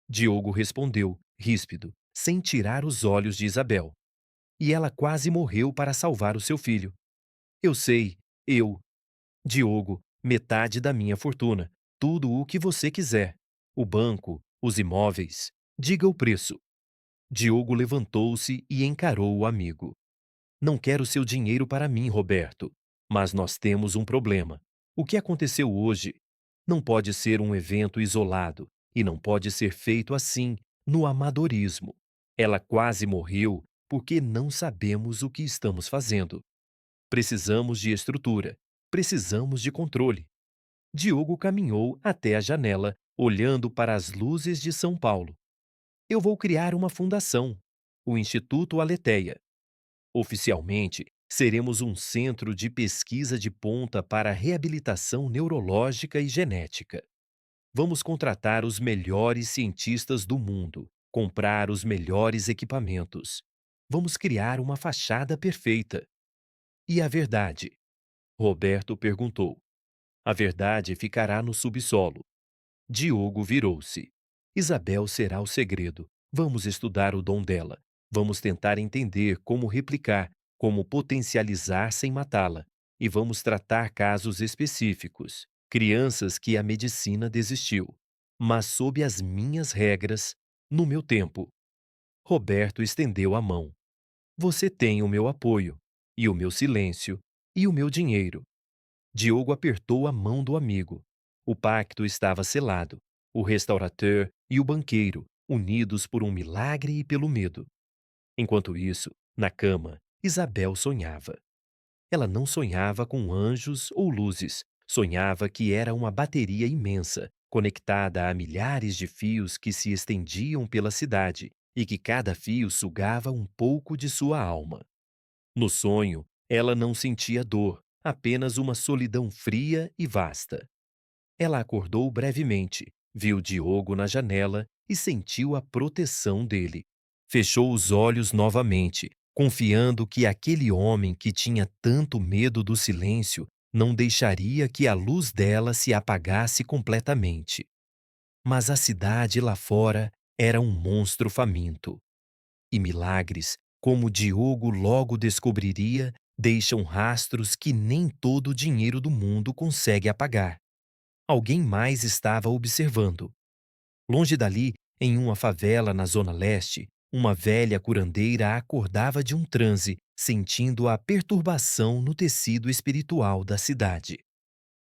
Diogo respondeu, ríspido, sem tirar os olhos de Isabel. E ela quase morreu para salvar o seu filho. Eu sei, eu. Diogo, metade da minha fortuna. Tudo o que você quiser. O banco, os imóveis. Diga o preço. Diogo levantou-se e encarou o amigo. Não quero seu dinheiro para mim, Roberto. Mas nós temos um problema. O que aconteceu hoje não pode ser um evento isolado e não pode ser feito assim, no amadorismo. Ela quase morreu porque não sabemos o que estamos fazendo. Precisamos de estrutura. Precisamos de controle. Diogo caminhou até a janela, olhando para as luzes de São Paulo. Eu vou criar uma fundação, o Instituto Aletheia. Oficialmente, seremos um centro de pesquisa de ponta para reabilitação neurológica e genética. Vamos contratar os melhores cientistas do mundo, comprar os melhores equipamentos. Vamos criar uma fachada perfeita. E a verdade? Roberto perguntou. A verdade ficará no subsolo. Diogo virou-se. Isabel será o segredo. Vamos estudar o dom dela. Vamos tentar entender como replicar, como potencializar sem matá-la. E vamos tratar casos específicos. Crianças que a medicina desistiu. Mas sob as minhas regras, no meu tempo. Roberto estendeu a mão. Você tem o meu apoio, e o meu silêncio, e o meu dinheiro. Diogo apertou a mão do amigo. O pacto estava selado. O restaurateur e o banqueiro, unidos por um milagre e pelo medo. Enquanto isso, na cama, Isabel sonhava. Ela não sonhava com anjos ou luzes, sonhava que era uma bateria imensa, conectada a milhares de fios que se estendiam pela cidade e que cada fio sugava um pouco de sua alma. No sonho, ela não sentia dor, apenas uma solidão fria e vasta. Ela acordou brevemente, viu Diogo na janela e sentiu a proteção dele. Fechou os olhos novamente, confiando que aquele homem que tinha tanto medo do silêncio não deixaria que a luz dela se apagasse completamente. Mas a cidade lá fora era um monstro faminto. E milagres, como Diogo logo descobriria, deixam rastros que nem todo o dinheiro do mundo consegue apagar. Alguém mais estava observando. Longe dali, em uma favela na zona leste, uma velha curandeira acordava de um transe, sentindo a perturbação no tecido espiritual da cidade.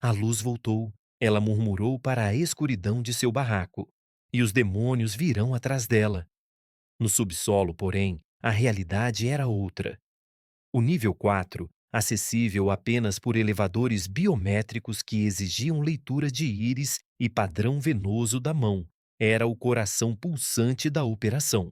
A luz voltou. Ela murmurou para a escuridão de seu barraco. E os demônios virão atrás dela. No subsolo, porém, a realidade era outra. O nível 4, acessível apenas por elevadores biométricos que exigiam leitura de íris e padrão venoso da mão, era o coração pulsante da operação.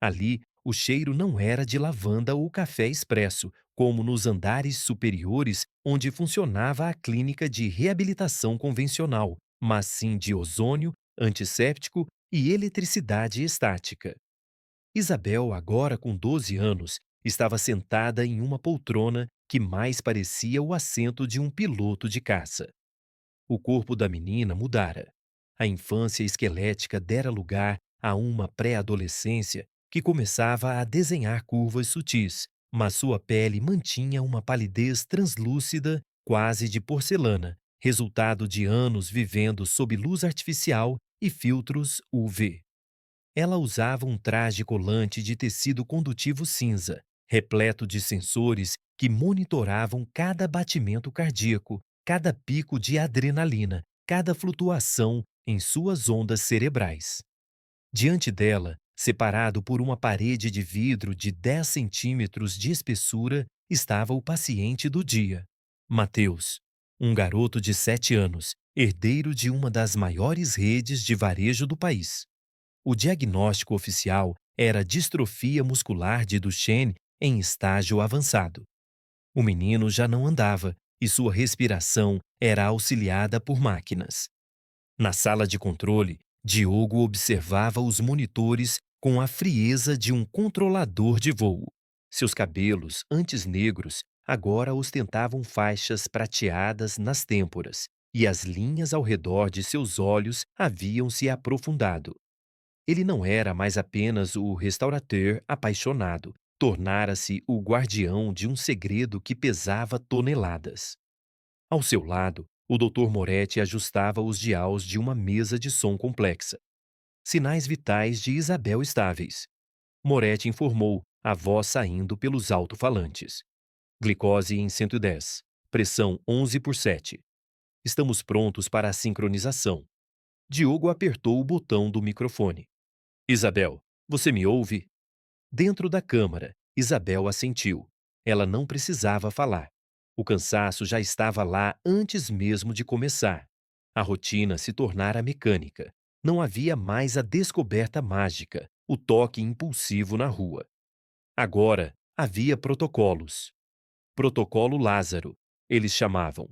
Ali, o cheiro não era de lavanda ou café expresso, como nos andares superiores onde funcionava a clínica de reabilitação convencional, mas sim de ozônio, antisséptico e eletricidade estática. Isabel, agora com 12 anos, estava sentada em uma poltrona que mais parecia o assento de um piloto de caça. O corpo da menina mudara. A infância esquelética dera lugar a uma pré-adolescência que começava a desenhar curvas sutis, mas sua pele mantinha uma palidez translúcida, quase de porcelana, resultado de anos vivendo sob luz artificial e filtros UV. Ela usava um traje colante de tecido condutivo cinza, repleto de sensores que monitoravam cada batimento cardíaco, cada pico de adrenalina, cada flutuação em suas ondas cerebrais. Diante dela, separado por uma parede de vidro de 10 centímetros de espessura, estava o paciente do dia, Mateus, um garoto de 7 anos, herdeiro de uma das maiores redes de varejo do país. O diagnóstico oficial era distrofia muscular de Duchenne em estágio avançado. O menino já não andava e sua respiração era auxiliada por máquinas. Na sala de controle, Diogo observava os monitores com a frieza de um controlador de voo. Seus cabelos, antes negros, agora ostentavam faixas prateadas nas têmporas, e as linhas ao redor de seus olhos haviam se aprofundado. Ele não era mais apenas o restaurateur apaixonado, tornara-se o guardião de um segredo que pesava toneladas. Ao seu lado, o Dr. Moretti ajustava os dials de uma mesa de som complexa. Sinais vitais de Isabel estáveis. Moretti informou, a voz saindo pelos alto-falantes. Glicose em 110. Pressão 11/7. Estamos prontos para a sincronização. Diogo apertou o botão do microfone. Isabel, você me ouve? Dentro da câmara, Isabel assentiu. Ela não precisava falar. O cansaço já estava lá antes mesmo de começar. A rotina se tornara mecânica. Não havia mais a descoberta mágica, o toque impulsivo na rua. Agora, havia protocolos. Protocolo Lázaro, eles chamavam.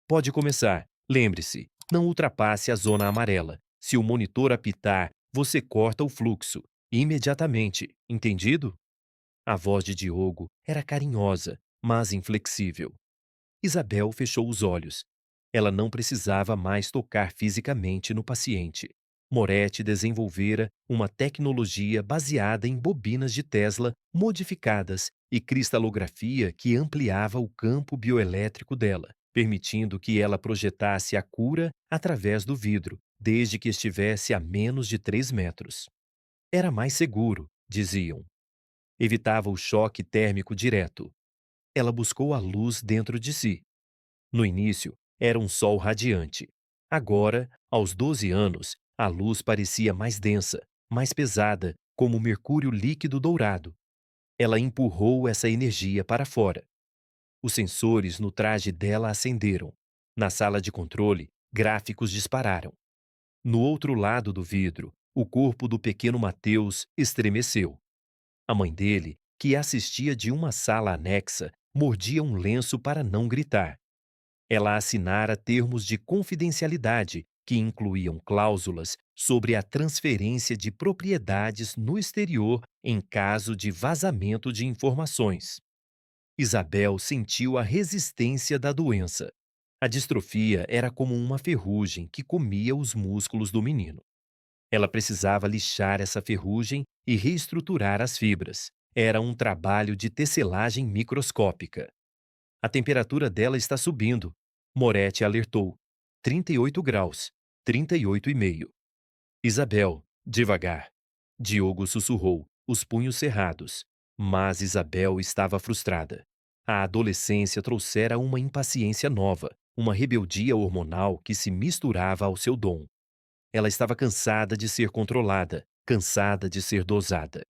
Pode começar. Lembre-se, não ultrapasse a zona amarela. Se o monitor apitar, você corta o fluxo. Imediatamente, entendido? A voz de Diogo era carinhosa, mas inflexível. Isabel fechou os olhos. Ela não precisava mais tocar fisicamente no paciente. Moretti desenvolvera uma tecnologia baseada em bobinas de Tesla modificadas e cristalografia que ampliava o campo bioelétrico dela, permitindo que ela projetasse a cura através do vidro, desde que estivesse a menos de 3 metros. Era mais seguro, diziam. Evitava o choque térmico direto. Ela buscou a luz dentro de si. No início, era um sol radiante. Agora, aos 12 anos, a luz parecia mais densa, mais pesada, como mercúrio líquido dourado. Ela empurrou essa energia para fora. Os sensores no traje dela acenderam. Na sala de controle, gráficos dispararam. No outro lado do vidro, o corpo do pequeno Mateus estremeceu. A mãe dele, que assistia de uma sala anexa, mordia um lenço para não gritar. Ela assinara termos de confidencialidade que incluíam cláusulas sobre a transferência de propriedades no exterior em caso de vazamento de informações. Isabel sentiu a resistência da doença. A distrofia era como uma ferrugem que comia os músculos do menino. Ela precisava lixar essa ferrugem e reestruturar as fibras. Era um trabalho de tecelagem microscópica. A temperatura dela está subindo. Moretti alertou. 38 graus. 38,5. Isabel, devagar. Diogo sussurrou, os punhos cerrados. Mas Isabel estava frustrada. A adolescência trouxera uma impaciência nova, uma rebeldia hormonal que se misturava ao seu dom. Ela estava cansada de ser controlada, cansada de ser dosada.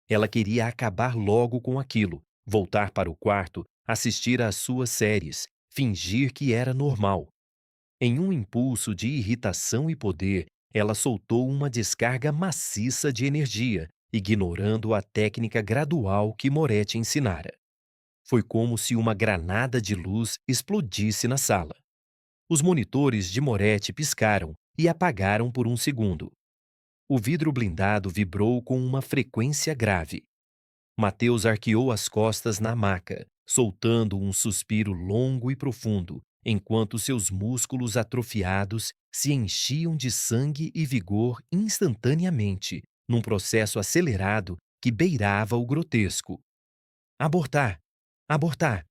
Ela queria acabar logo com aquilo, voltar para o quarto, assistir às suas séries, fingir que era normal. Em um impulso de irritação e poder, ela soltou uma descarga maciça de energia, ignorando a técnica gradual que Moretti ensinara. Foi como se uma granada de luz explodisse na sala. Os monitores de Moretti piscaram e apagaram por um segundo. O vidro blindado vibrou com uma frequência grave. Mateus arqueou as costas na maca, soltando um suspiro longo e profundo, enquanto seus músculos atrofiados se enchiam de sangue e vigor instantaneamente, num processo acelerado que beirava o grotesco. Abortar! Abortar!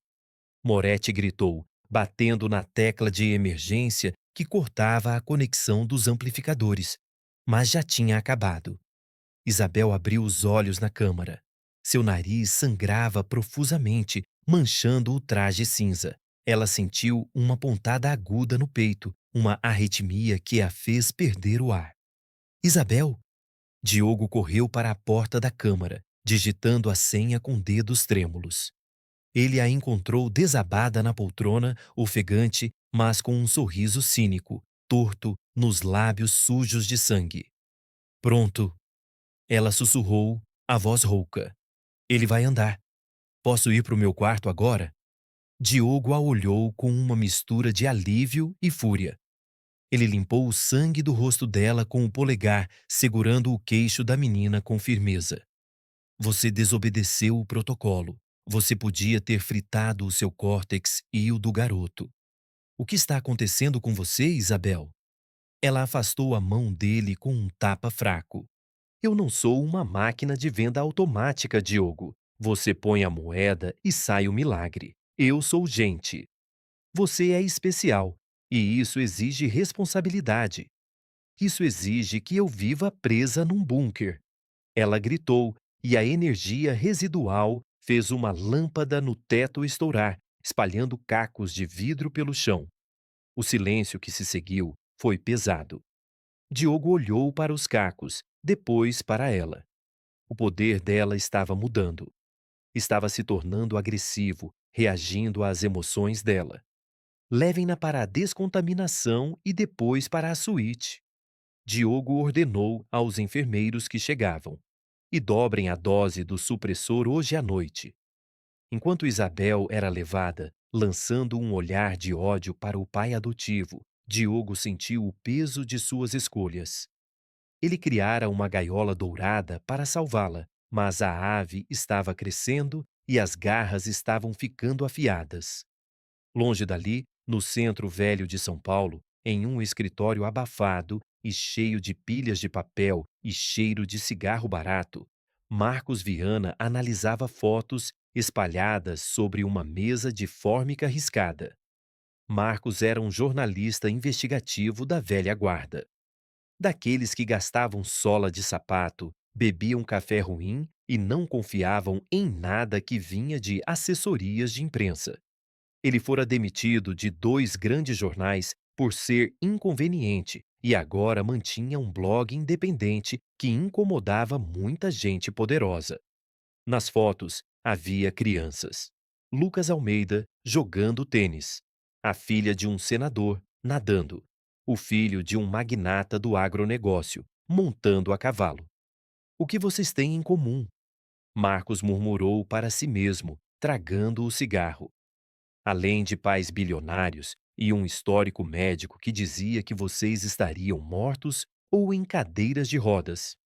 Moretti gritou, batendo na tecla de emergência que cortava a conexão dos amplificadores. Mas já tinha acabado. Isabel abriu os olhos na câmara. Seu nariz sangrava profusamente, manchando o traje cinza. Ela sentiu uma pontada aguda no peito, uma arritmia que a fez perder o ar. Isabel! Diogo correu para a porta da câmara, digitando a senha com dedos trêmulos. Ele a encontrou desabada na poltrona, ofegante, mas com um sorriso cínico, torto, nos lábios sujos de sangue. Pronto. Ela sussurrou, a voz rouca. Ele vai andar. Posso ir para o meu quarto agora? Diogo a olhou com uma mistura de alívio e fúria. Ele limpou o sangue do rosto dela com o polegar, segurando o queixo da menina com firmeza. Você desobedeceu o protocolo. Você podia ter fritado o seu córtex e o do garoto. O que está acontecendo com você, Isabel? Ela afastou a mão dele com um tapa fraco. Eu não sou uma máquina de venda automática, Diogo. Você põe a moeda e sai o milagre. Eu sou gente. Você é especial, e isso exige responsabilidade. Isso exige que eu viva presa num bunker. Ela gritou, e a energia residual fez uma lâmpada no teto estourar, espalhando cacos de vidro pelo chão. O silêncio que se seguiu foi pesado. Diogo olhou para os cacos, depois para ela. O poder dela estava mudando. Estava se tornando agressivo, reagindo às emoções dela. Levem-na para a descontaminação e depois para a suíte. Diogo ordenou aos enfermeiros que chegavam. E dobrem a dose do supressor hoje à noite. Enquanto Isabel era levada, lançando um olhar de ódio para o pai adotivo, Diogo sentiu o peso de suas escolhas. Ele criara uma gaiola dourada para salvá-la, mas a ave estava crescendo e as garras estavam ficando afiadas. Longe dali, no centro velho de São Paulo, em um escritório abafado e cheio de pilhas de papel e cheiro de cigarro barato, Marcos Viana analisava fotos espalhadas sobre uma mesa de fórmica riscada. Marcos era um jornalista investigativo da velha guarda. Daqueles que gastavam sola de sapato, bebiam café ruim e não confiavam em nada que vinha de assessorias de imprensa. Ele fora demitido de 2 grandes jornais por ser inconveniente e agora mantinha um blog independente que incomodava muita gente poderosa. Nas fotos havia crianças. Lucas Almeida jogando tênis, a filha de um senador nadando, o filho de um magnata do agronegócio montando a cavalo. O que vocês têm em comum? Marcos murmurou para si mesmo, tragando o cigarro. Além de pais bilionários e um histórico médico que dizia que vocês estariam mortos ou em cadeiras de rodas.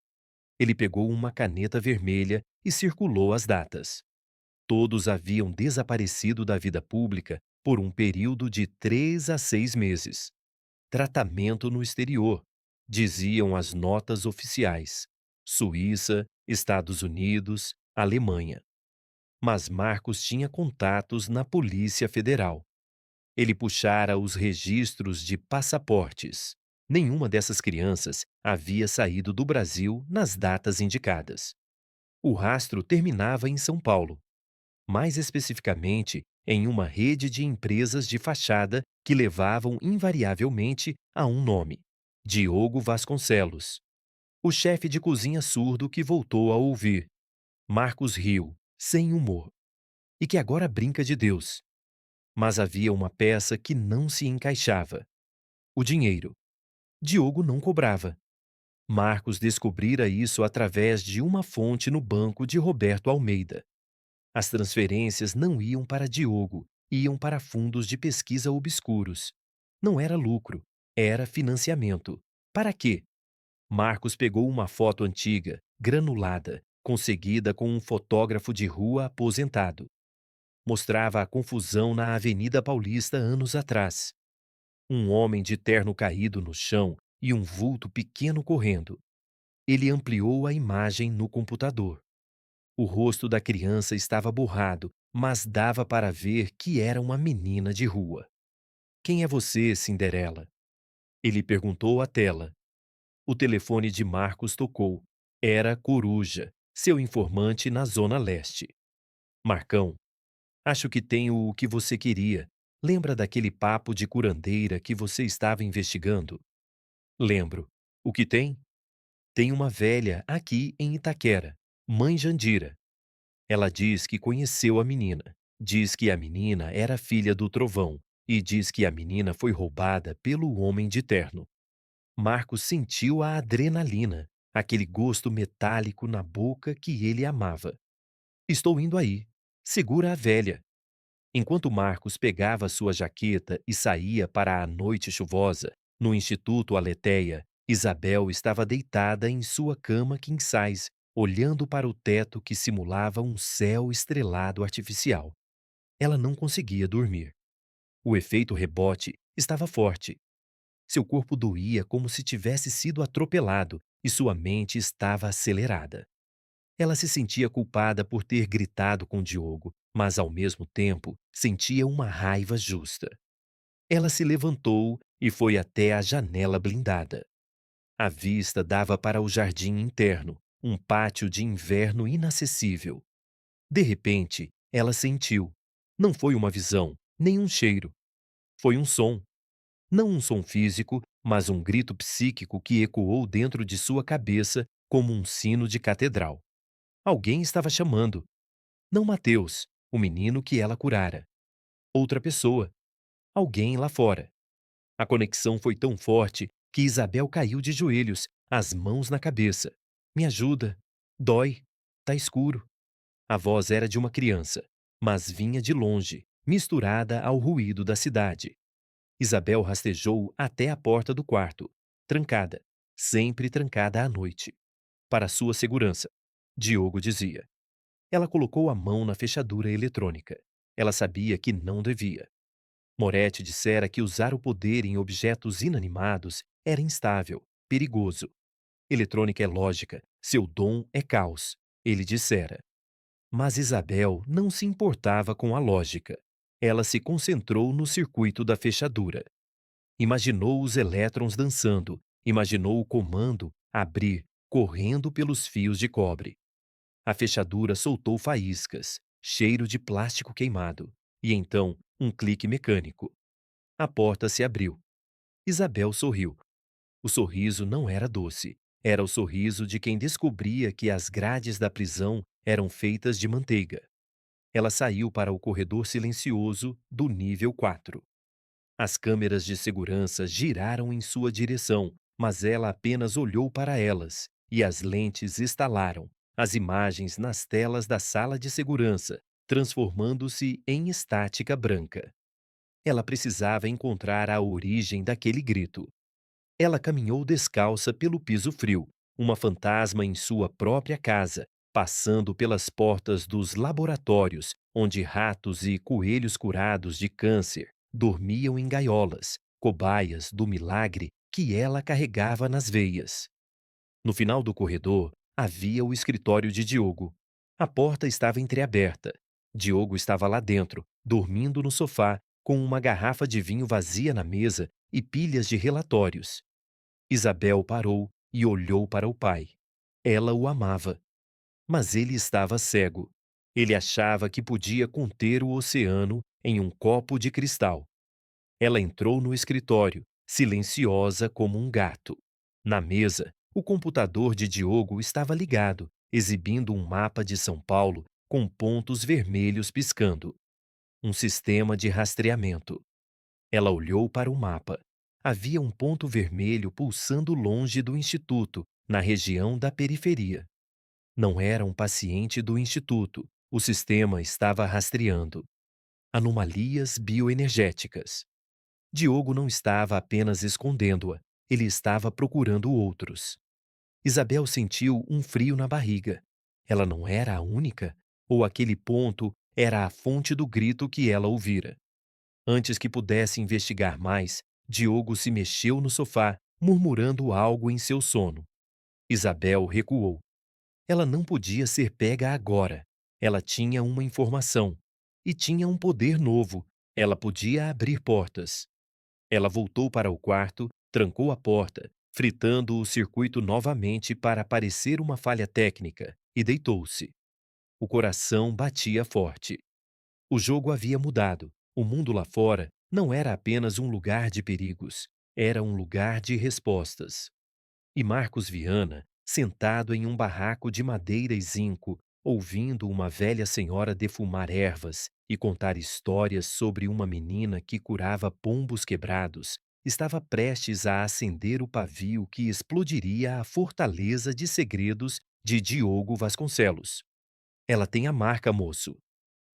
Ele pegou uma caneta vermelha e circulou as datas. Todos haviam desaparecido da vida pública por um período de 3 a 6 meses. Tratamento no exterior, diziam as notas oficiais. Suíça, Estados Unidos, Alemanha. Mas Marcos tinha contatos na Polícia Federal. Ele puxara os registros de passaportes. Nenhuma dessas crianças havia saído do Brasil nas datas indicadas. O rastro terminava em São Paulo, mais especificamente em uma rede de empresas de fachada que levavam invariavelmente a um nome: Diogo Vasconcelos. O chefe de cozinha surdo que voltou a ouvir. Marcos riu, sem humor, e que agora brinca de Deus. Mas havia uma peça que não se encaixava: o dinheiro. Diogo não cobrava. Marcos descobrira isso através de uma fonte no banco de Roberto Almeida. As transferências não iam para Diogo, iam para fundos de pesquisa obscuros. Não era lucro, era financiamento. Para quê? Marcos pegou uma foto antiga, granulada, conseguida com um fotógrafo de rua aposentado. Mostrava a confusão na Avenida Paulista anos atrás. Um homem de terno caído no chão e um vulto pequeno correndo. Ele ampliou a imagem no computador. O rosto da criança estava borrado, mas dava para ver que era uma menina de rua. Quem é você, Cinderela? Ele perguntou à tela. O telefone de Marcos tocou. Era Coruja, seu informante na Zona Leste. Marcão, acho que tenho o que você queria. Lembra daquele papo de curandeira que você estava investigando? Lembro. O que tem? Tem uma velha aqui em Itaquera, mãe Jandira. Ela diz que conheceu a menina. Diz que a menina era filha do Trovão e diz que a menina foi roubada pelo homem de terno. Marcos sentiu a adrenalina, aquele gosto metálico na boca que ele amava. Estou indo aí. Segura a velha. Enquanto Marcos pegava sua jaqueta e saía para a noite chuvosa, no Instituto Aletheia, Isabel estava deitada em sua cama king size, olhando para o teto que simulava um céu estrelado artificial. Ela não conseguia dormir. O efeito rebote estava forte. Seu corpo doía como se tivesse sido atropelado e sua mente estava acelerada. Ela se sentia culpada por ter gritado com Diogo, mas ao mesmo tempo sentia uma raiva justa. Ela se levantou e foi até a janela blindada. A vista dava para o jardim interno, um pátio de inverno inacessível. De repente, ela sentiu. Não foi uma visão, nem um cheiro. Foi um som. Não um som físico, mas um grito psíquico que ecoou dentro de sua cabeça como um sino de catedral. Alguém estava chamando. Não Mateus, o menino que ela curara. Outra pessoa. Alguém lá fora. A conexão foi tão forte que Isabel caiu de joelhos, as mãos na cabeça. Me ajuda. Dói. Tá escuro. A voz era de uma criança, mas vinha de longe, misturada ao ruído da cidade. Isabel rastejou até a porta do quarto, trancada, sempre trancada à noite. Para sua segurança, Diogo dizia. Ela colocou a mão na fechadura eletrônica. Ela sabia que não devia. Moretti dissera que usar o poder em objetos inanimados era instável, perigoso. Eletrônica é lógica, seu dom é caos, ele dissera. Mas Isabel não se importava com a lógica. Ela se concentrou no circuito da fechadura. Imaginou os elétrons dançando, imaginou o comando abrir, correndo pelos fios de cobre. A fechadura soltou faíscas, cheiro de plástico queimado, e então um clique mecânico. A porta se abriu. Isabel sorriu. O sorriso não era doce. Era o sorriso de quem descobria que as grades da prisão eram feitas de manteiga. Ela saiu para o corredor silencioso do nível 4. As câmeras de segurança giraram em sua direção, mas ela apenas olhou para elas, e as lentes estalaram, as imagens nas telas da sala de segurança, transformando-se em estática branca. Ela precisava encontrar a origem daquele grito. Ela caminhou descalça pelo piso frio, uma fantasma em sua própria casa, passando pelas portas dos laboratórios, onde ratos e coelhos curados de câncer dormiam em gaiolas, cobaias do milagre que ela carregava nas veias. No final do corredor, havia o escritório de Diogo. A porta estava entreaberta. Diogo estava lá dentro, dormindo no sofá, com uma garrafa de vinho vazia na mesa e pilhas de relatórios. Isabel parou e olhou para o pai. Ela o amava. Mas ele estava cego. Ele achava que podia conter o oceano em um copo de cristal. Ela entrou no escritório, silenciosa como um gato. Na mesa, o computador de Diogo estava ligado, exibindo um mapa de São Paulo com pontos vermelhos piscando. Um sistema de rastreamento. Ela olhou para o mapa. Havia um ponto vermelho pulsando longe do instituto, na região da periferia. Não era um paciente do instituto. O sistema estava rastreando anomalias bioenergéticas. Diogo não estava apenas escondendo-a, ele estava procurando outros. Isabel sentiu um frio na barriga. Ela não era a única? Ou aquele ponto era a fonte do grito que ela ouvira? Antes que pudesse investigar mais, Diogo se mexeu no sofá, murmurando algo em seu sono. Isabel recuou. Ela não podia ser pega agora. Ela tinha uma informação. E tinha um poder novo. Ela podia abrir portas. Ela voltou para o quarto, trancou a porta, fritando o circuito novamente para parecer uma falha técnica, e deitou-se. O coração batia forte. O jogo havia mudado. O mundo lá fora não era apenas um lugar de perigos, era um lugar de respostas. E Marcos Viana, sentado em um barraco de madeira e zinco, ouvindo uma velha senhora defumar ervas e contar histórias sobre uma menina que curava pombos quebrados, estava prestes a acender o pavio que explodiria a fortaleza de segredos de Diogo Vasconcelos. Ela tem a marca, moço,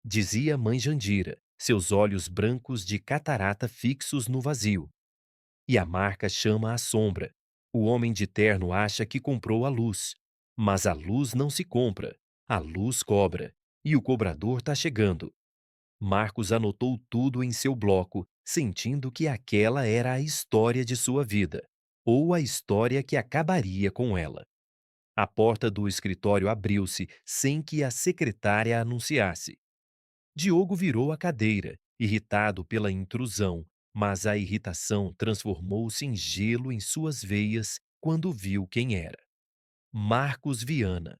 dizia mãe Jandira, seus olhos brancos de catarata fixos no vazio. E a marca chama a sombra. O homem de terno acha que comprou a luz. Mas a luz não se compra. A luz cobra. E o cobrador está chegando. Marcos anotou tudo em seu bloco, sentindo que aquela era a história de sua vida. Ou a história que acabaria com ela. A porta do escritório abriu-se sem que a secretária anunciasse. Diogo virou a cadeira, irritado pela intrusão, mas a irritação transformou-se em gelo em suas veias quando viu quem era. Marcos Viana.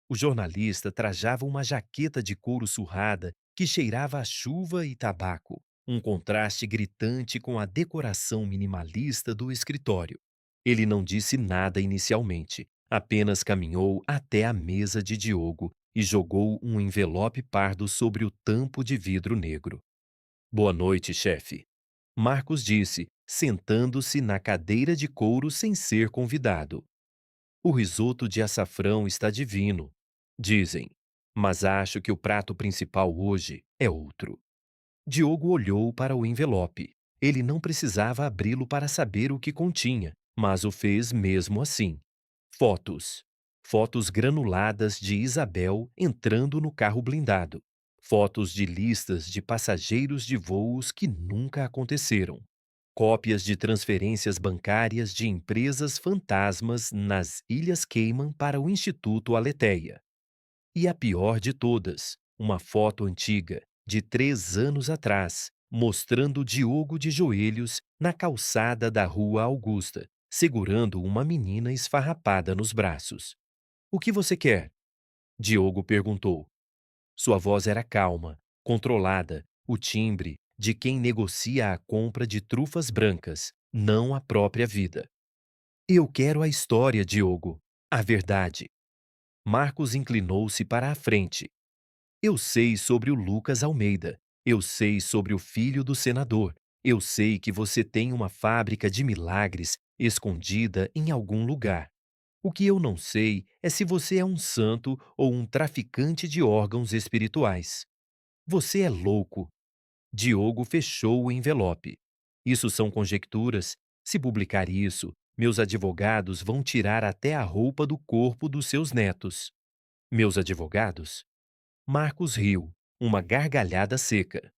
O jornalista trajava uma jaqueta de couro surrada que cheirava a chuva e tabaco, um contraste gritante com a decoração minimalista do escritório. Ele não disse nada inicialmente, apenas caminhou até a mesa de Diogo e jogou um envelope pardo sobre o tampo de vidro negro. Boa noite, chefe. Marcos disse, sentando-se na cadeira de couro sem ser convidado. O risoto de açafrão está divino, dizem, mas acho que o prato principal hoje é outro. Diogo olhou para o envelope. Ele não precisava abri-lo para saber o que continha, mas o fez mesmo assim. Fotos. Fotos granuladas de Isabel entrando no carro blindado. Fotos de listas de passageiros de voos que nunca aconteceram. Cópias de transferências bancárias de empresas fantasmas nas Ilhas Cayman para o Instituto Aletheia. E a pior de todas, uma foto antiga, de 3 anos atrás, mostrando Diogo de joelhos na calçada da Rua Augusta, segurando uma menina esfarrapada nos braços. O que você quer? Diogo perguntou. Sua voz era calma, controlada, o timbre de quem negocia a compra de trufas brancas, não a própria vida. Eu quero a história, Diogo. A verdade. Marcos inclinou-se para a frente. Eu sei sobre o Lucas Almeida. Eu sei sobre o filho do senador. Eu sei que você tem uma fábrica de milagres escondida em algum lugar. O que eu não sei é se você é um santo ou um traficante de órgãos espirituais. Você é louco. Diogo fechou o envelope. Isso são conjecturas. Se publicar isso, meus advogados vão tirar até a roupa do corpo dos seus netos. Meus advogados? Marcos riu, uma gargalhada seca.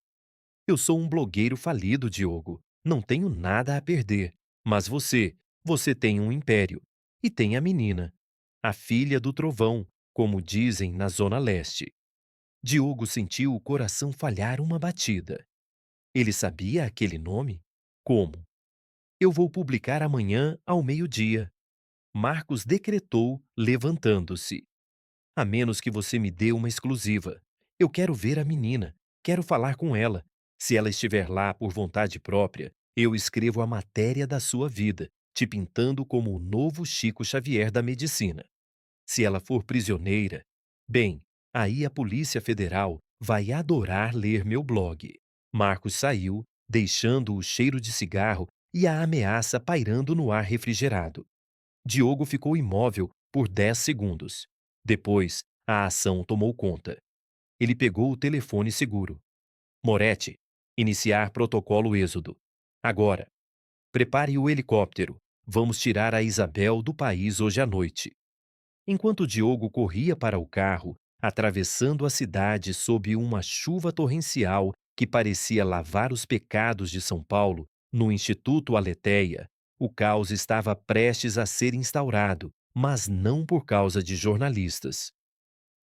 Eu sou um blogueiro falido, Diogo. Não tenho nada a perder. Mas você tem um império. E tem a menina. A filha do trovão, como dizem na Zona Leste. Diogo sentiu o coração falhar uma batida. Ele sabia aquele nome? Como? Eu vou publicar amanhã ao meio-dia. Marcos decretou, levantando-se. A menos que você me dê uma exclusiva. Eu quero ver a menina. Quero falar com ela. Se ela estiver lá por vontade própria, eu escrevo a matéria da sua vida, te pintando como o novo Chico Xavier da medicina. Se ela for prisioneira, bem, aí a Polícia Federal vai adorar ler meu blog. Marcos saiu, deixando o cheiro de cigarro e a ameaça pairando no ar refrigerado. Diogo ficou imóvel por 10 segundos. Depois, a ação tomou conta. Ele pegou o telefone seguro. Moretti, iniciar protocolo Êxodo. Agora, prepare o helicóptero. Vamos tirar a Isabel do país hoje à noite. Enquanto Diogo corria para o carro, atravessando a cidade sob uma chuva torrencial que parecia lavar os pecados de São Paulo, no Instituto Aletheia, o caos estava prestes a ser instaurado, mas não por causa de jornalistas.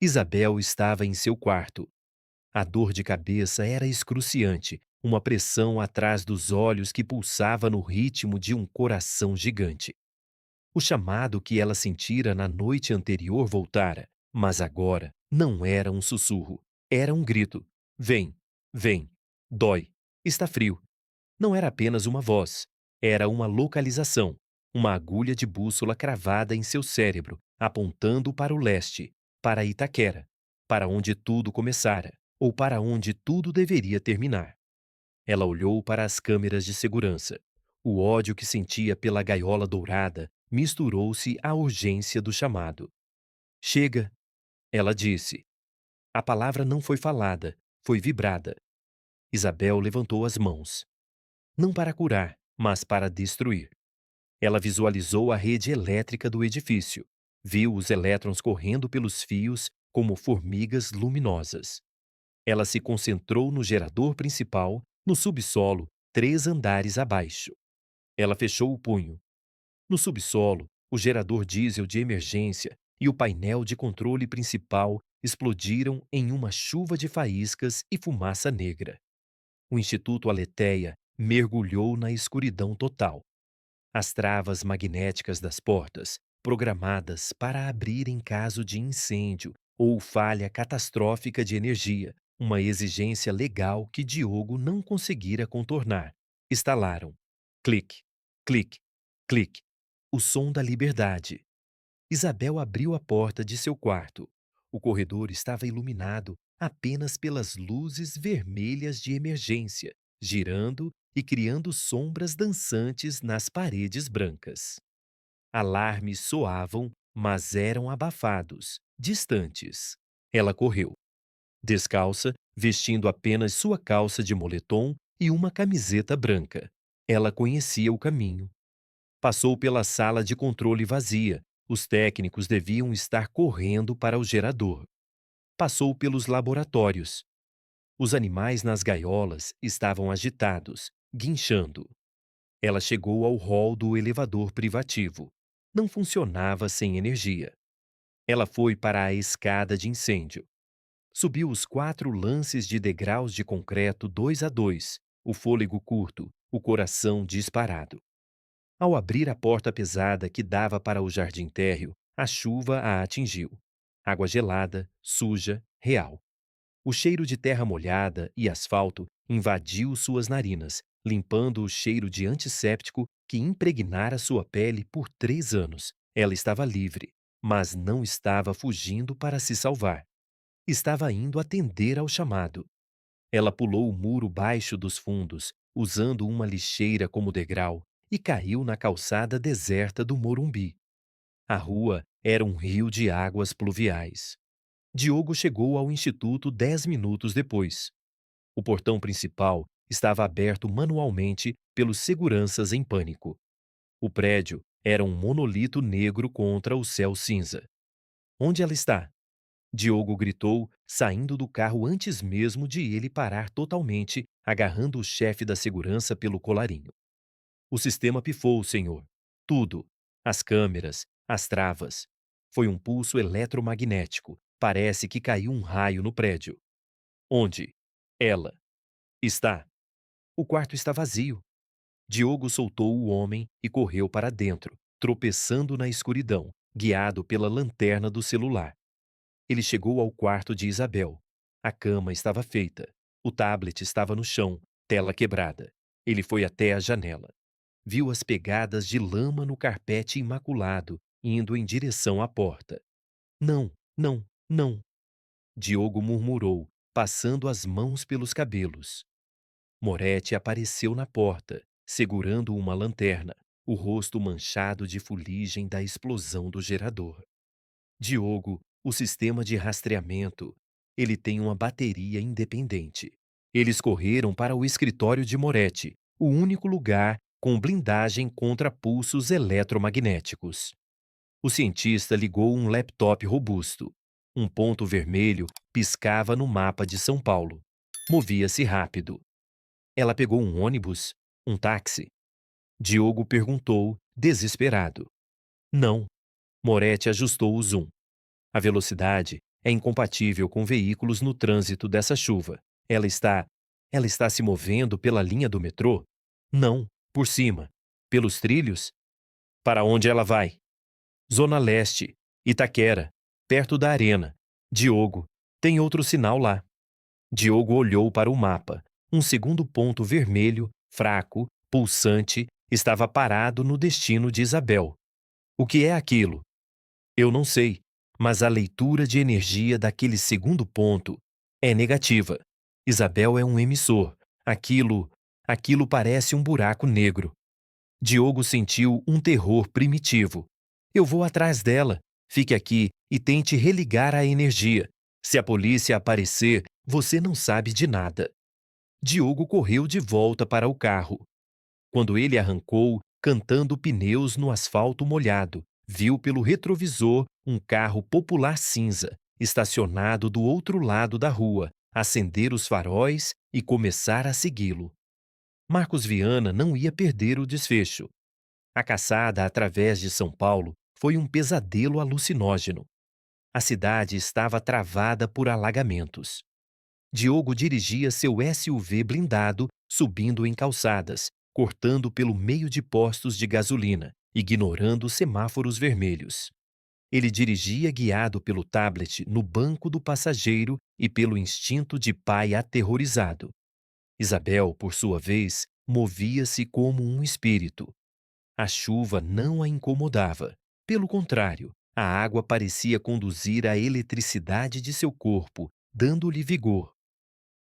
Isabel estava em seu quarto. A dor de cabeça era excruciante, uma pressão atrás dos olhos que pulsava no ritmo de um coração gigante. O chamado que ela sentira na noite anterior voltara, mas agora não era um sussurro, era um grito. Vem, vem, dói, está frio. Não era apenas uma voz, era uma localização, uma agulha de bússola cravada em seu cérebro, apontando para o leste, para Itaquera, para onde tudo começara, ou para onde tudo deveria terminar. Ela olhou para as câmeras de segurança. O ódio que sentia pela gaiola dourada misturou-se à urgência do chamado. Chega, ela disse. A palavra não foi falada, foi vibrada. Isabel levantou as mãos. Não para curar, mas para destruir. Ela visualizou a rede elétrica do edifício. Viu os elétrons correndo pelos fios como formigas luminosas. Ela se concentrou no gerador principal, no subsolo, 3 andares abaixo. Ela fechou o punho. No subsolo, o gerador diesel de emergência e o painel de controle principal explodiram em uma chuva de faíscas e fumaça negra. O Instituto Aletheia mergulhou na escuridão total. As travas magnéticas das portas, programadas para abrir em caso de incêndio ou falha catastrófica de energia, uma exigência legal que Diogo não conseguira contornar, estalaram. Clique, clique, clique. O som da liberdade. Isabel abriu a porta de seu quarto. O corredor estava iluminado apenas pelas luzes vermelhas de emergência, girando e criando sombras dançantes nas paredes brancas. Alarmes soavam, mas eram abafados, distantes. Ela correu. Descalça, vestindo apenas sua calça de moletom e uma camiseta branca. Ela conhecia o caminho. Passou pela sala de controle vazia. Os técnicos deviam estar correndo para o gerador. Passou pelos laboratórios. Os animais nas gaiolas estavam agitados, guinchando. Ela chegou ao hall do elevador privativo. Não funcionava sem energia. Ela foi para a escada de incêndio. Subiu os 4 lances de degraus de concreto 2 a 2, o fôlego curto, o coração disparado. Ao abrir a porta pesada que dava para o jardim térreo, a chuva a atingiu. Água gelada, suja, real. O cheiro de terra molhada e asfalto invadiu suas narinas, limpando o cheiro de antisséptico que impregnara sua pele por 3 anos. Ela estava livre. mas não estava fugindo para se salvar. Estava indo atender ao chamado. Ela pulou o muro baixo dos fundos, usando uma lixeira como degrau, e caiu na calçada deserta do Morumbi. A rua era um rio de águas pluviais. Diogo chegou ao instituto 10 minutos depois. O portão principal estava aberto manualmente pelos seguranças em pânico. O prédio era um monolito negro contra o céu cinza. Onde ela está? Diogo gritou, saindo do carro antes mesmo de ele parar totalmente, agarrando o chefe da segurança pelo colarinho. O sistema pifou, senhor. Tudo. As câmeras, as travas. Foi um pulso eletromagnético. Parece que caiu um raio no prédio. Onde? Ela. Está. O quarto está vazio. Diogo soltou o homem e correu para dentro, tropeçando na escuridão, guiado pela lanterna do celular. Ele chegou ao quarto de Isabel. A cama estava feita. O tablet estava no chão, tela quebrada. Ele foi até a janela. Viu as pegadas de lama no carpete imaculado, indo em direção à porta. Não, não, não. Diogo murmurou, passando as mãos pelos cabelos. Moretti apareceu na porta, segurando uma lanterna, o rosto manchado de fuligem da explosão do gerador. Diogo, o sistema de rastreamento. Ele tem uma bateria independente. Eles correram para o escritório de Moretti, o único lugar com blindagem contra pulsos eletromagnéticos. O cientista ligou um laptop robusto. Um ponto vermelho piscava no mapa de São Paulo. Movia-se rápido. Ela pegou um ônibus? Um táxi? Diogo perguntou, desesperado. Não. Moretti ajustou o zoom. A velocidade é incompatível com veículos no trânsito dessa chuva. Ela está se movendo pela linha do metrô? Não, por cima. Pelos trilhos? Para onde ela vai? Zona Leste, Itaquera, perto da arena. Diogo, tem outro sinal lá. Diogo olhou para o mapa. Um segundo ponto vermelho, fraco, pulsante, estava parado no destino de Isabel. O que é aquilo? Eu não sei, mas a leitura de energia daquele segundo ponto é negativa. Isabel é um emissor. Aquilo parece um buraco negro. Diogo sentiu um terror primitivo. Eu vou atrás dela. Fique aqui e tente religar a energia. Se a polícia aparecer, você não sabe de nada. Diogo correu de volta para o carro. Quando ele arrancou, cantando pneus no asfalto molhado, viu pelo retrovisor um carro popular cinza, estacionado do outro lado da rua, acender os faróis e começar a segui-lo. Marcos Viana não ia perder o desfecho. A caçada através de São Paulo foi um pesadelo alucinógeno. A cidade estava travada por alagamentos. Diogo dirigia seu SUV blindado, subindo em calçadas, cortando pelo meio de postos de gasolina, ignorando semáforos vermelhos. Ele dirigia guiado pelo tablet no banco do passageiro e pelo instinto de pai aterrorizado. Isabel, por sua vez, movia-se como um espírito. A chuva não a incomodava. Pelo contrário, a água parecia conduzir a eletricidade de seu corpo, dando-lhe vigor.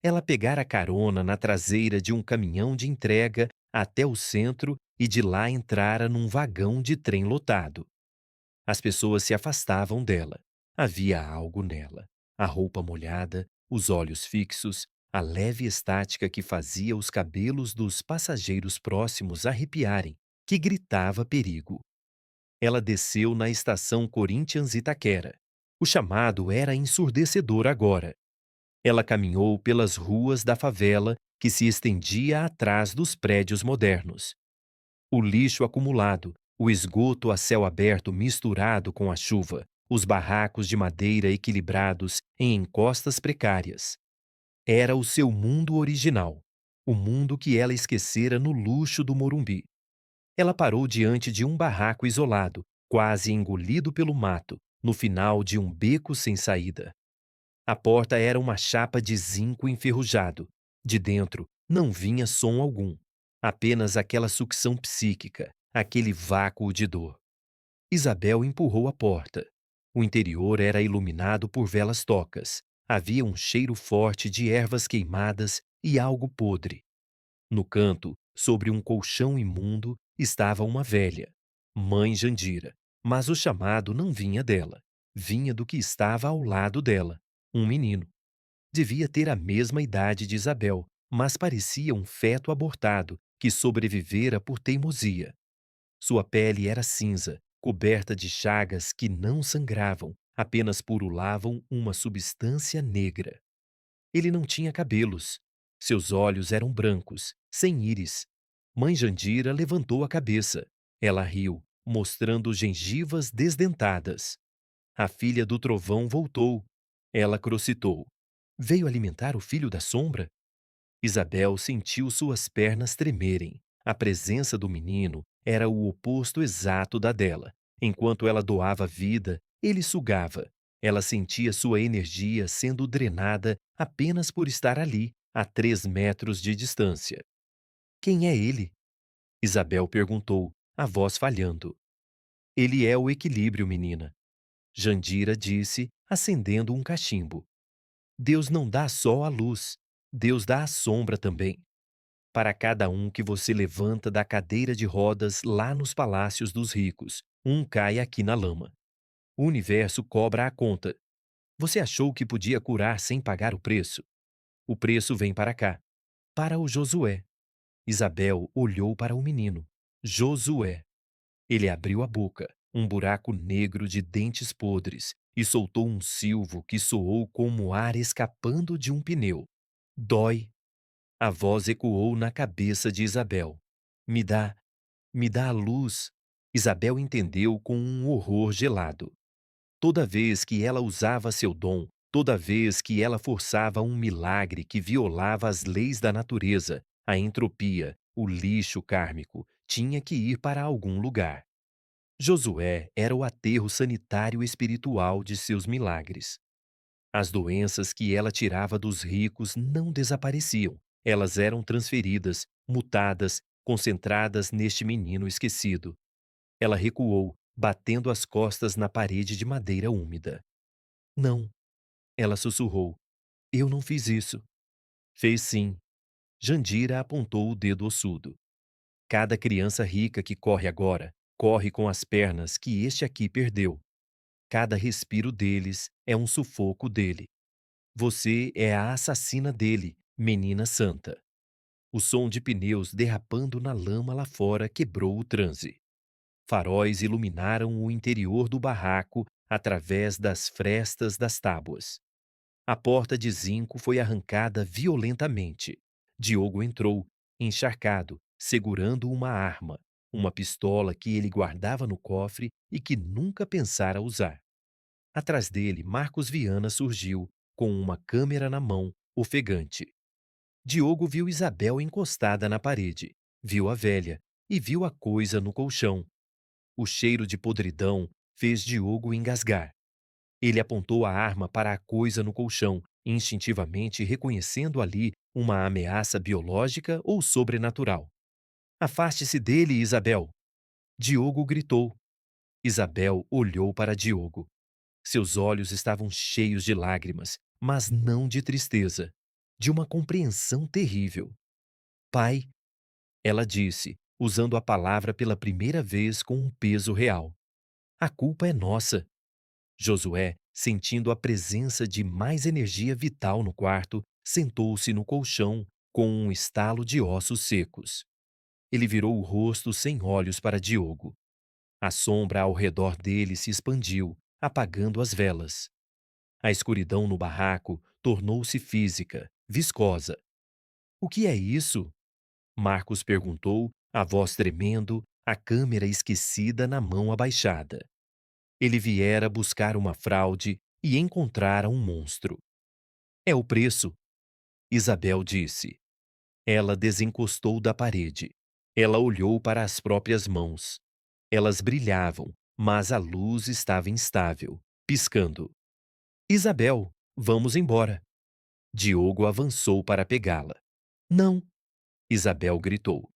Ela pegara carona na traseira de um caminhão de entrega até o centro e de lá entrara num vagão de trem lotado. As pessoas se afastavam dela. Havia algo nela. A roupa molhada, os olhos fixos, a leve estática que fazia os cabelos dos passageiros próximos arrepiarem, que gritava perigo. Ela desceu na estação Corinthians Itaquera. O chamado era ensurdecedor agora. Ela caminhou pelas ruas da favela que se estendia atrás dos prédios modernos. O lixo acumulado, o esgoto a céu aberto misturado com a chuva, os barracos de madeira equilibrados em encostas precárias. Era o seu mundo original, o mundo que ela esquecera no luxo do Morumbi. Ela parou diante de um barraco isolado, quase engolido pelo mato, no final de um beco sem saída. A porta era uma chapa de zinco enferrujado. De dentro não vinha som algum, apenas aquela sucção psíquica, aquele vácuo de dor. Isabel empurrou a porta. O interior era iluminado por velas tocas. Havia um cheiro forte de ervas queimadas e algo podre. No canto, sobre um colchão imundo, estava uma velha, mãe Jandira. Mas o chamado não vinha dela. Vinha do que estava ao lado dela, um menino. Devia ter a mesma idade de Isabel, mas parecia um feto abortado que sobrevivera por teimosia. Sua pele era cinza, coberta de chagas que não sangravam, apenas purulavam uma substância negra. Ele não tinha cabelos. Seus olhos eram brancos, sem íris. Mãe Jandira levantou a cabeça. Ela riu, mostrando gengivas desdentadas. A filha do trovão voltou. Ela crocitou. Veio alimentar o filho da sombra? Isabel sentiu suas pernas tremerem. A presença do menino era o oposto exato da dela. Enquanto ela doava vida, ele sugava. Ela sentia sua energia sendo drenada apenas por estar ali, a 3 metros de distância. Quem é ele? Isabel perguntou, a voz falhando. Ele é o equilíbrio, menina. Jandira disse, acendendo um cachimbo. Deus não dá só a luz, Deus dá a sombra também. Para cada um que você levanta da cadeira de rodas lá nos palácios dos ricos, um cai aqui na lama. O universo cobra a conta. Você achou que podia curar sem pagar o preço? O preço vem para cá, para o Josué. Isabel olhou para o menino. Josué. Ele abriu a boca, um buraco negro de dentes podres, e soltou um silvo que soou como ar escapando de um pneu. Dói. A voz ecoou na cabeça de Isabel. Me dá a luz. Isabel entendeu com um horror gelado. Toda vez que ela usava seu dom, toda vez que ela forçava um milagre que violava as leis da natureza, a entropia, o lixo kármico, tinha que ir para algum lugar. Josué era o aterro sanitário espiritual de seus milagres. As doenças que ela tirava dos ricos não desapareciam. Elas eram transferidas, mutadas, concentradas neste menino esquecido. Ela recuou, batendo as costas na parede de madeira úmida. Não, ela sussurrou. Eu não fiz isso. Fez sim. Jandira apontou o dedo ossudo. Cada criança rica que corre agora, corre com as pernas que este aqui perdeu. Cada respiro deles é um sufoco dele. Você é a assassina dele, menina santa. O som de pneus derrapando na lama lá fora quebrou o transe. Faróis iluminaram o interior do barraco através das frestas das tábuas. A porta de zinco foi arrancada violentamente. Diogo entrou, encharcado, segurando uma arma, uma pistola que ele guardava no cofre e que nunca pensara usar. Atrás dele, Marcos Viana surgiu, com uma câmera na mão, ofegante. Diogo viu Isabel encostada na parede, viu a velha e viu a coisa no colchão. O cheiro de podridão fez Diogo engasgar. Ele apontou a arma para a coisa no colchão, instintivamente reconhecendo ali uma ameaça biológica ou sobrenatural. Afaste-se dele, Isabel! Diogo gritou. Isabel olhou para Diogo. Seus olhos estavam cheios de lágrimas, mas não de tristeza, de uma compreensão terrível. Pai, ela disse, usando a palavra pela primeira vez com um peso real. A culpa é nossa. Josué, sentindo a presença de mais energia vital no quarto, sentou-se no colchão com um estalo de ossos secos. Ele virou o rosto sem olhos para Diogo. A sombra ao redor dele se expandiu, apagando as velas. A escuridão no barraco tornou-se física, viscosa. O que é isso? Marcos perguntou, a voz tremendo, a câmera esquecida na mão abaixada. Ele viera buscar uma fraude e encontrara um monstro. É o preço, Isabel disse. Ela desencostou da parede. Ela olhou para as próprias mãos. Elas brilhavam, mas a luz estava instável, piscando. Isabel, vamos embora. Diogo avançou para pegá-la. Não, Isabel gritou.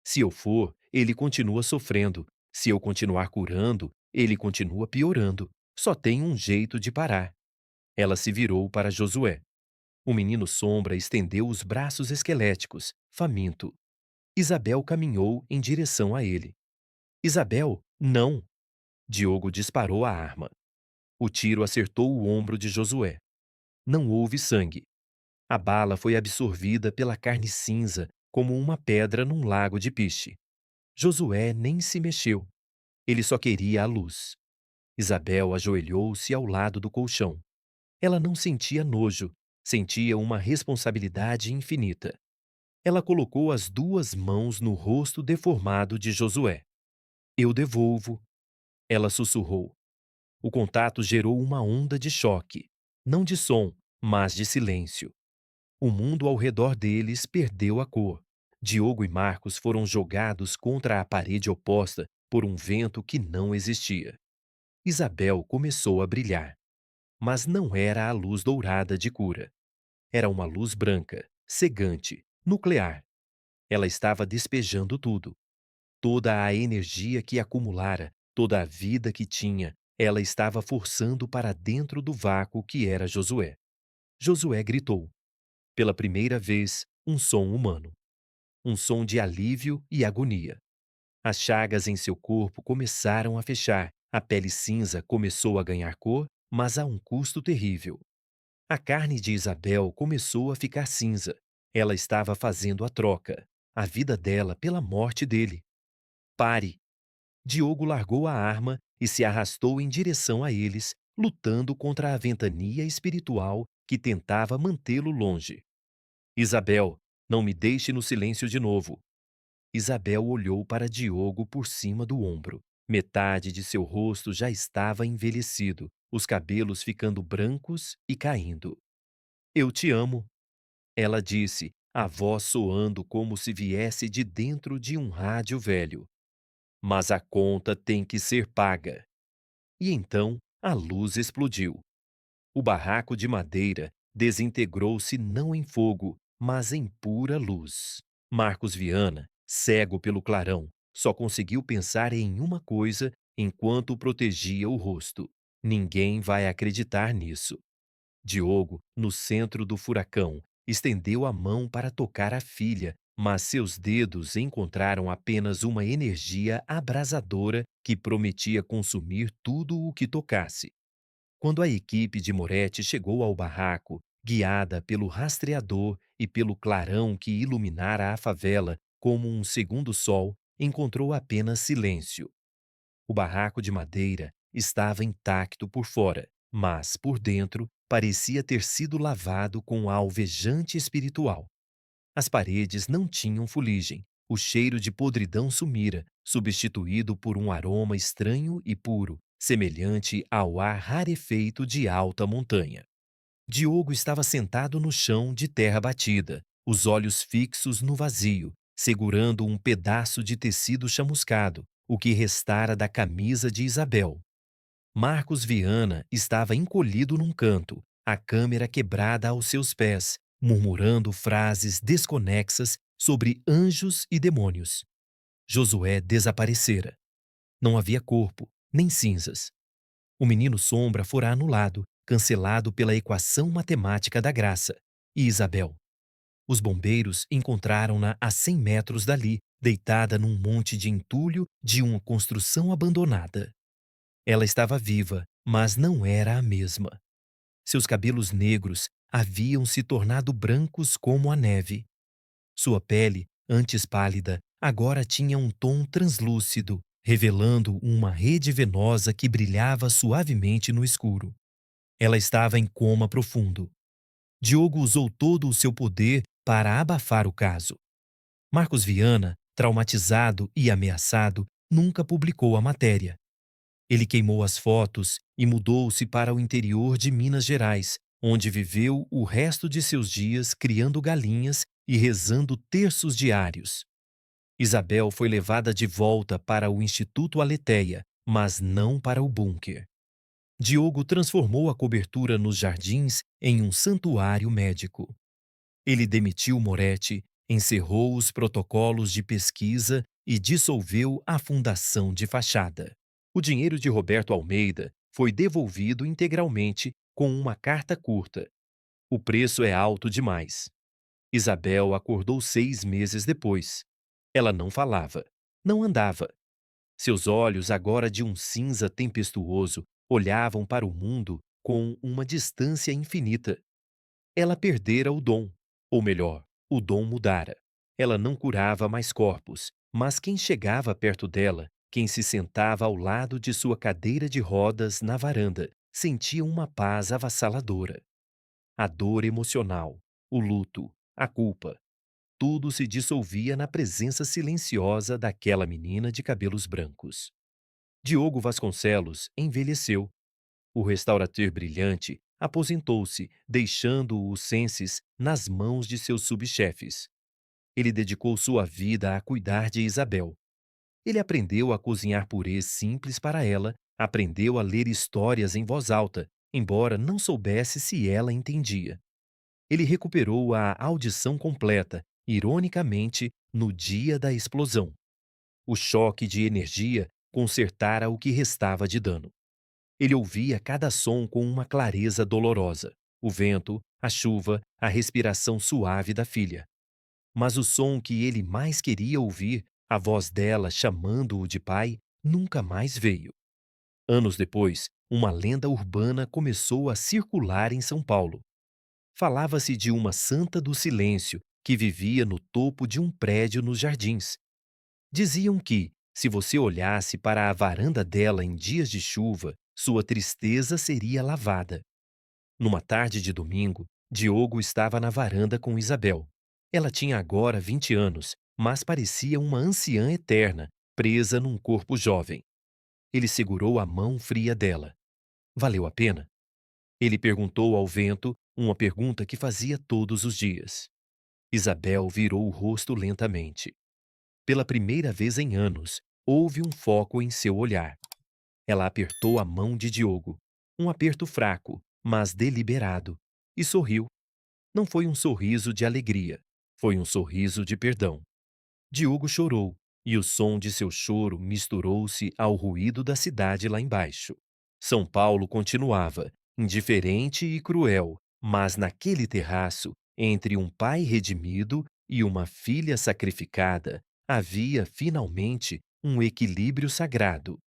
Se eu for, ele continua sofrendo. Se eu continuar curando, ele continua piorando. Só tem um jeito de parar. Ela se virou para Josué. O menino Sombra estendeu os braços esqueléticos, faminto. Isabel caminhou em direção a ele. Isabel, não! Diogo disparou a arma. O tiro acertou o ombro de Josué. Não houve sangue. A bala foi absorvida pela carne cinza como uma pedra num lago de piche. Josué nem se mexeu. Ele só queria a luz. Isabel ajoelhou-se ao lado do colchão. Ela não sentia nojo, sentia uma responsabilidade infinita. Ela colocou as duas mãos no rosto deformado de Josué. Eu devolvo. Ela sussurrou. O contato gerou uma onda de choque, não de som, mas de silêncio. O mundo ao redor deles perdeu a cor. Diogo e Marcos foram jogados contra a parede oposta por um vento que não existia. Isabel começou a brilhar. Mas não era a luz dourada de cura. Era uma luz branca, cegante, nuclear. Ela estava despejando tudo. Toda a energia que acumulara, toda a vida que tinha, ela estava forçando para dentro do vácuo que era Josué. Josué gritou. Pela primeira vez, um som humano. Um som de alívio e agonia. As chagas em seu corpo começaram a fechar, a pele cinza começou a ganhar cor, mas a um custo terrível. A carne de Isabel começou a ficar cinza. Ela estava fazendo a troca, a vida dela pela morte dele. Pare! Diogo largou a arma e se arrastou em direção a eles, lutando contra a ventania espiritual que tentava mantê-lo longe. Isabel, não me deixe no silêncio de novo. Isabel olhou para Diogo por cima do ombro. Metade de seu rosto já estava envelhecido, os cabelos ficando brancos e caindo. Eu te amo, ela disse, a voz soando como se viesse de dentro de um rádio velho. Mas a conta tem que ser paga. E então a luz explodiu. O barraco de madeira desintegrou-se não em fogo, mas em pura luz. Marcos Viana, cego pelo clarão, só conseguiu pensar em uma coisa enquanto protegia o rosto. Ninguém vai acreditar nisso. Diogo, no centro do furacão, estendeu a mão para tocar a filha, mas seus dedos encontraram apenas uma energia abrasadora que prometia consumir tudo o que tocasse. Quando a equipe de Moretti chegou ao barraco, guiada pelo rastreador e pelo clarão que iluminara a favela como um segundo sol, encontrou apenas silêncio. O barraco de madeira estava intacto por fora, mas, por dentro, parecia ter sido lavado com alvejante espiritual. As paredes não tinham fuligem, o cheiro de podridão sumira, substituído por um aroma estranho e puro, semelhante ao ar rarefeito de alta montanha. Diogo estava sentado no chão de terra batida, os olhos fixos no vazio, segurando um pedaço de tecido chamuscado, o que restara da camisa de Isabel. Marcos Viana estava encolhido num canto, a câmera quebrada aos seus pés, murmurando frases desconexas sobre anjos e demônios. Josué desaparecera. Não havia corpo, nem cinzas. O menino Sombra fora anulado, cancelado pela equação matemática da graça. E Isabel? Os bombeiros encontraram-na a 100 metros dali, deitada num monte de entulho de uma construção abandonada. Ela estava viva, mas não era a mesma. Seus cabelos negros haviam se tornado brancos como a neve. Sua pele, antes pálida, agora tinha um tom translúcido, revelando uma rede venosa que brilhava suavemente no escuro. Ela estava em coma profundo. Diogo usou todo o seu poder para abafar o caso. Marcos Viana, traumatizado e ameaçado, nunca publicou a matéria. Ele queimou as fotos e mudou-se para o interior de Minas Gerais, onde viveu o resto de seus dias criando galinhas e rezando terços diários. Isabel foi levada de volta para o Instituto Aletheia, mas não para o bunker. Diogo transformou a cobertura nos jardins em um santuário médico. Ele demitiu Moretti, encerrou os protocolos de pesquisa e dissolveu a fundação de fachada. O dinheiro de Roberto Almeida foi devolvido integralmente com uma carta curta. O preço é alto demais. Isabel acordou 6 meses depois. Ela não falava, não andava. Seus olhos, agora de um cinza tempestuoso, olhavam para o mundo com uma distância infinita. Ela perdera o dom, ou melhor, o dom mudara. Ela não curava mais corpos, mas quem chegava perto dela, quem se sentava ao lado de sua cadeira de rodas na varanda, sentia uma paz avassaladora. A dor emocional, o luto, a culpa, tudo se dissolvia na presença silenciosa daquela menina de cabelos brancos. Diogo Vasconcelos envelheceu. O restaurador brilhante aposentou-se, deixando os Censes nas mãos de seus subchefes. Ele dedicou sua vida a cuidar de Isabel. Ele aprendeu a cozinhar purês simples para ela, aprendeu a ler histórias em voz alta, embora não soubesse se ela entendia. Ele recuperou a audição completa, ironicamente, no dia da explosão. O choque de energia consertara o que restava de dano. Ele ouvia cada som com uma clareza dolorosa: o vento, a chuva, a respiração suave da filha. Mas o som que ele mais queria ouvir, a voz dela chamando-o de pai, nunca mais veio. Anos depois, uma lenda urbana começou a circular em São Paulo. Falava-se de uma santa do silêncio que vivia no topo de um prédio nos jardins. Diziam que, se você olhasse para a varanda dela em dias de chuva, sua tristeza seria lavada. Numa tarde de domingo, Diogo estava na varanda com Isabel. Ela tinha agora 20 anos, mas parecia uma anciã eterna, presa num corpo jovem. Ele segurou a mão fria dela. Valeu a pena? Ele perguntou ao vento uma pergunta que fazia todos os dias. Isabel virou o rosto lentamente. Pela primeira vez em anos, houve um foco em seu olhar. Ela apertou a mão de Diogo, um aperto fraco, mas deliberado, e sorriu. Não foi um sorriso de alegria, foi um sorriso de perdão. Diogo chorou, e o som de seu choro misturou-se ao ruído da cidade lá embaixo. São Paulo continuava, indiferente e cruel, mas naquele terraço, entre um pai redimido e uma filha sacrificada, havia finalmente um equilíbrio sagrado.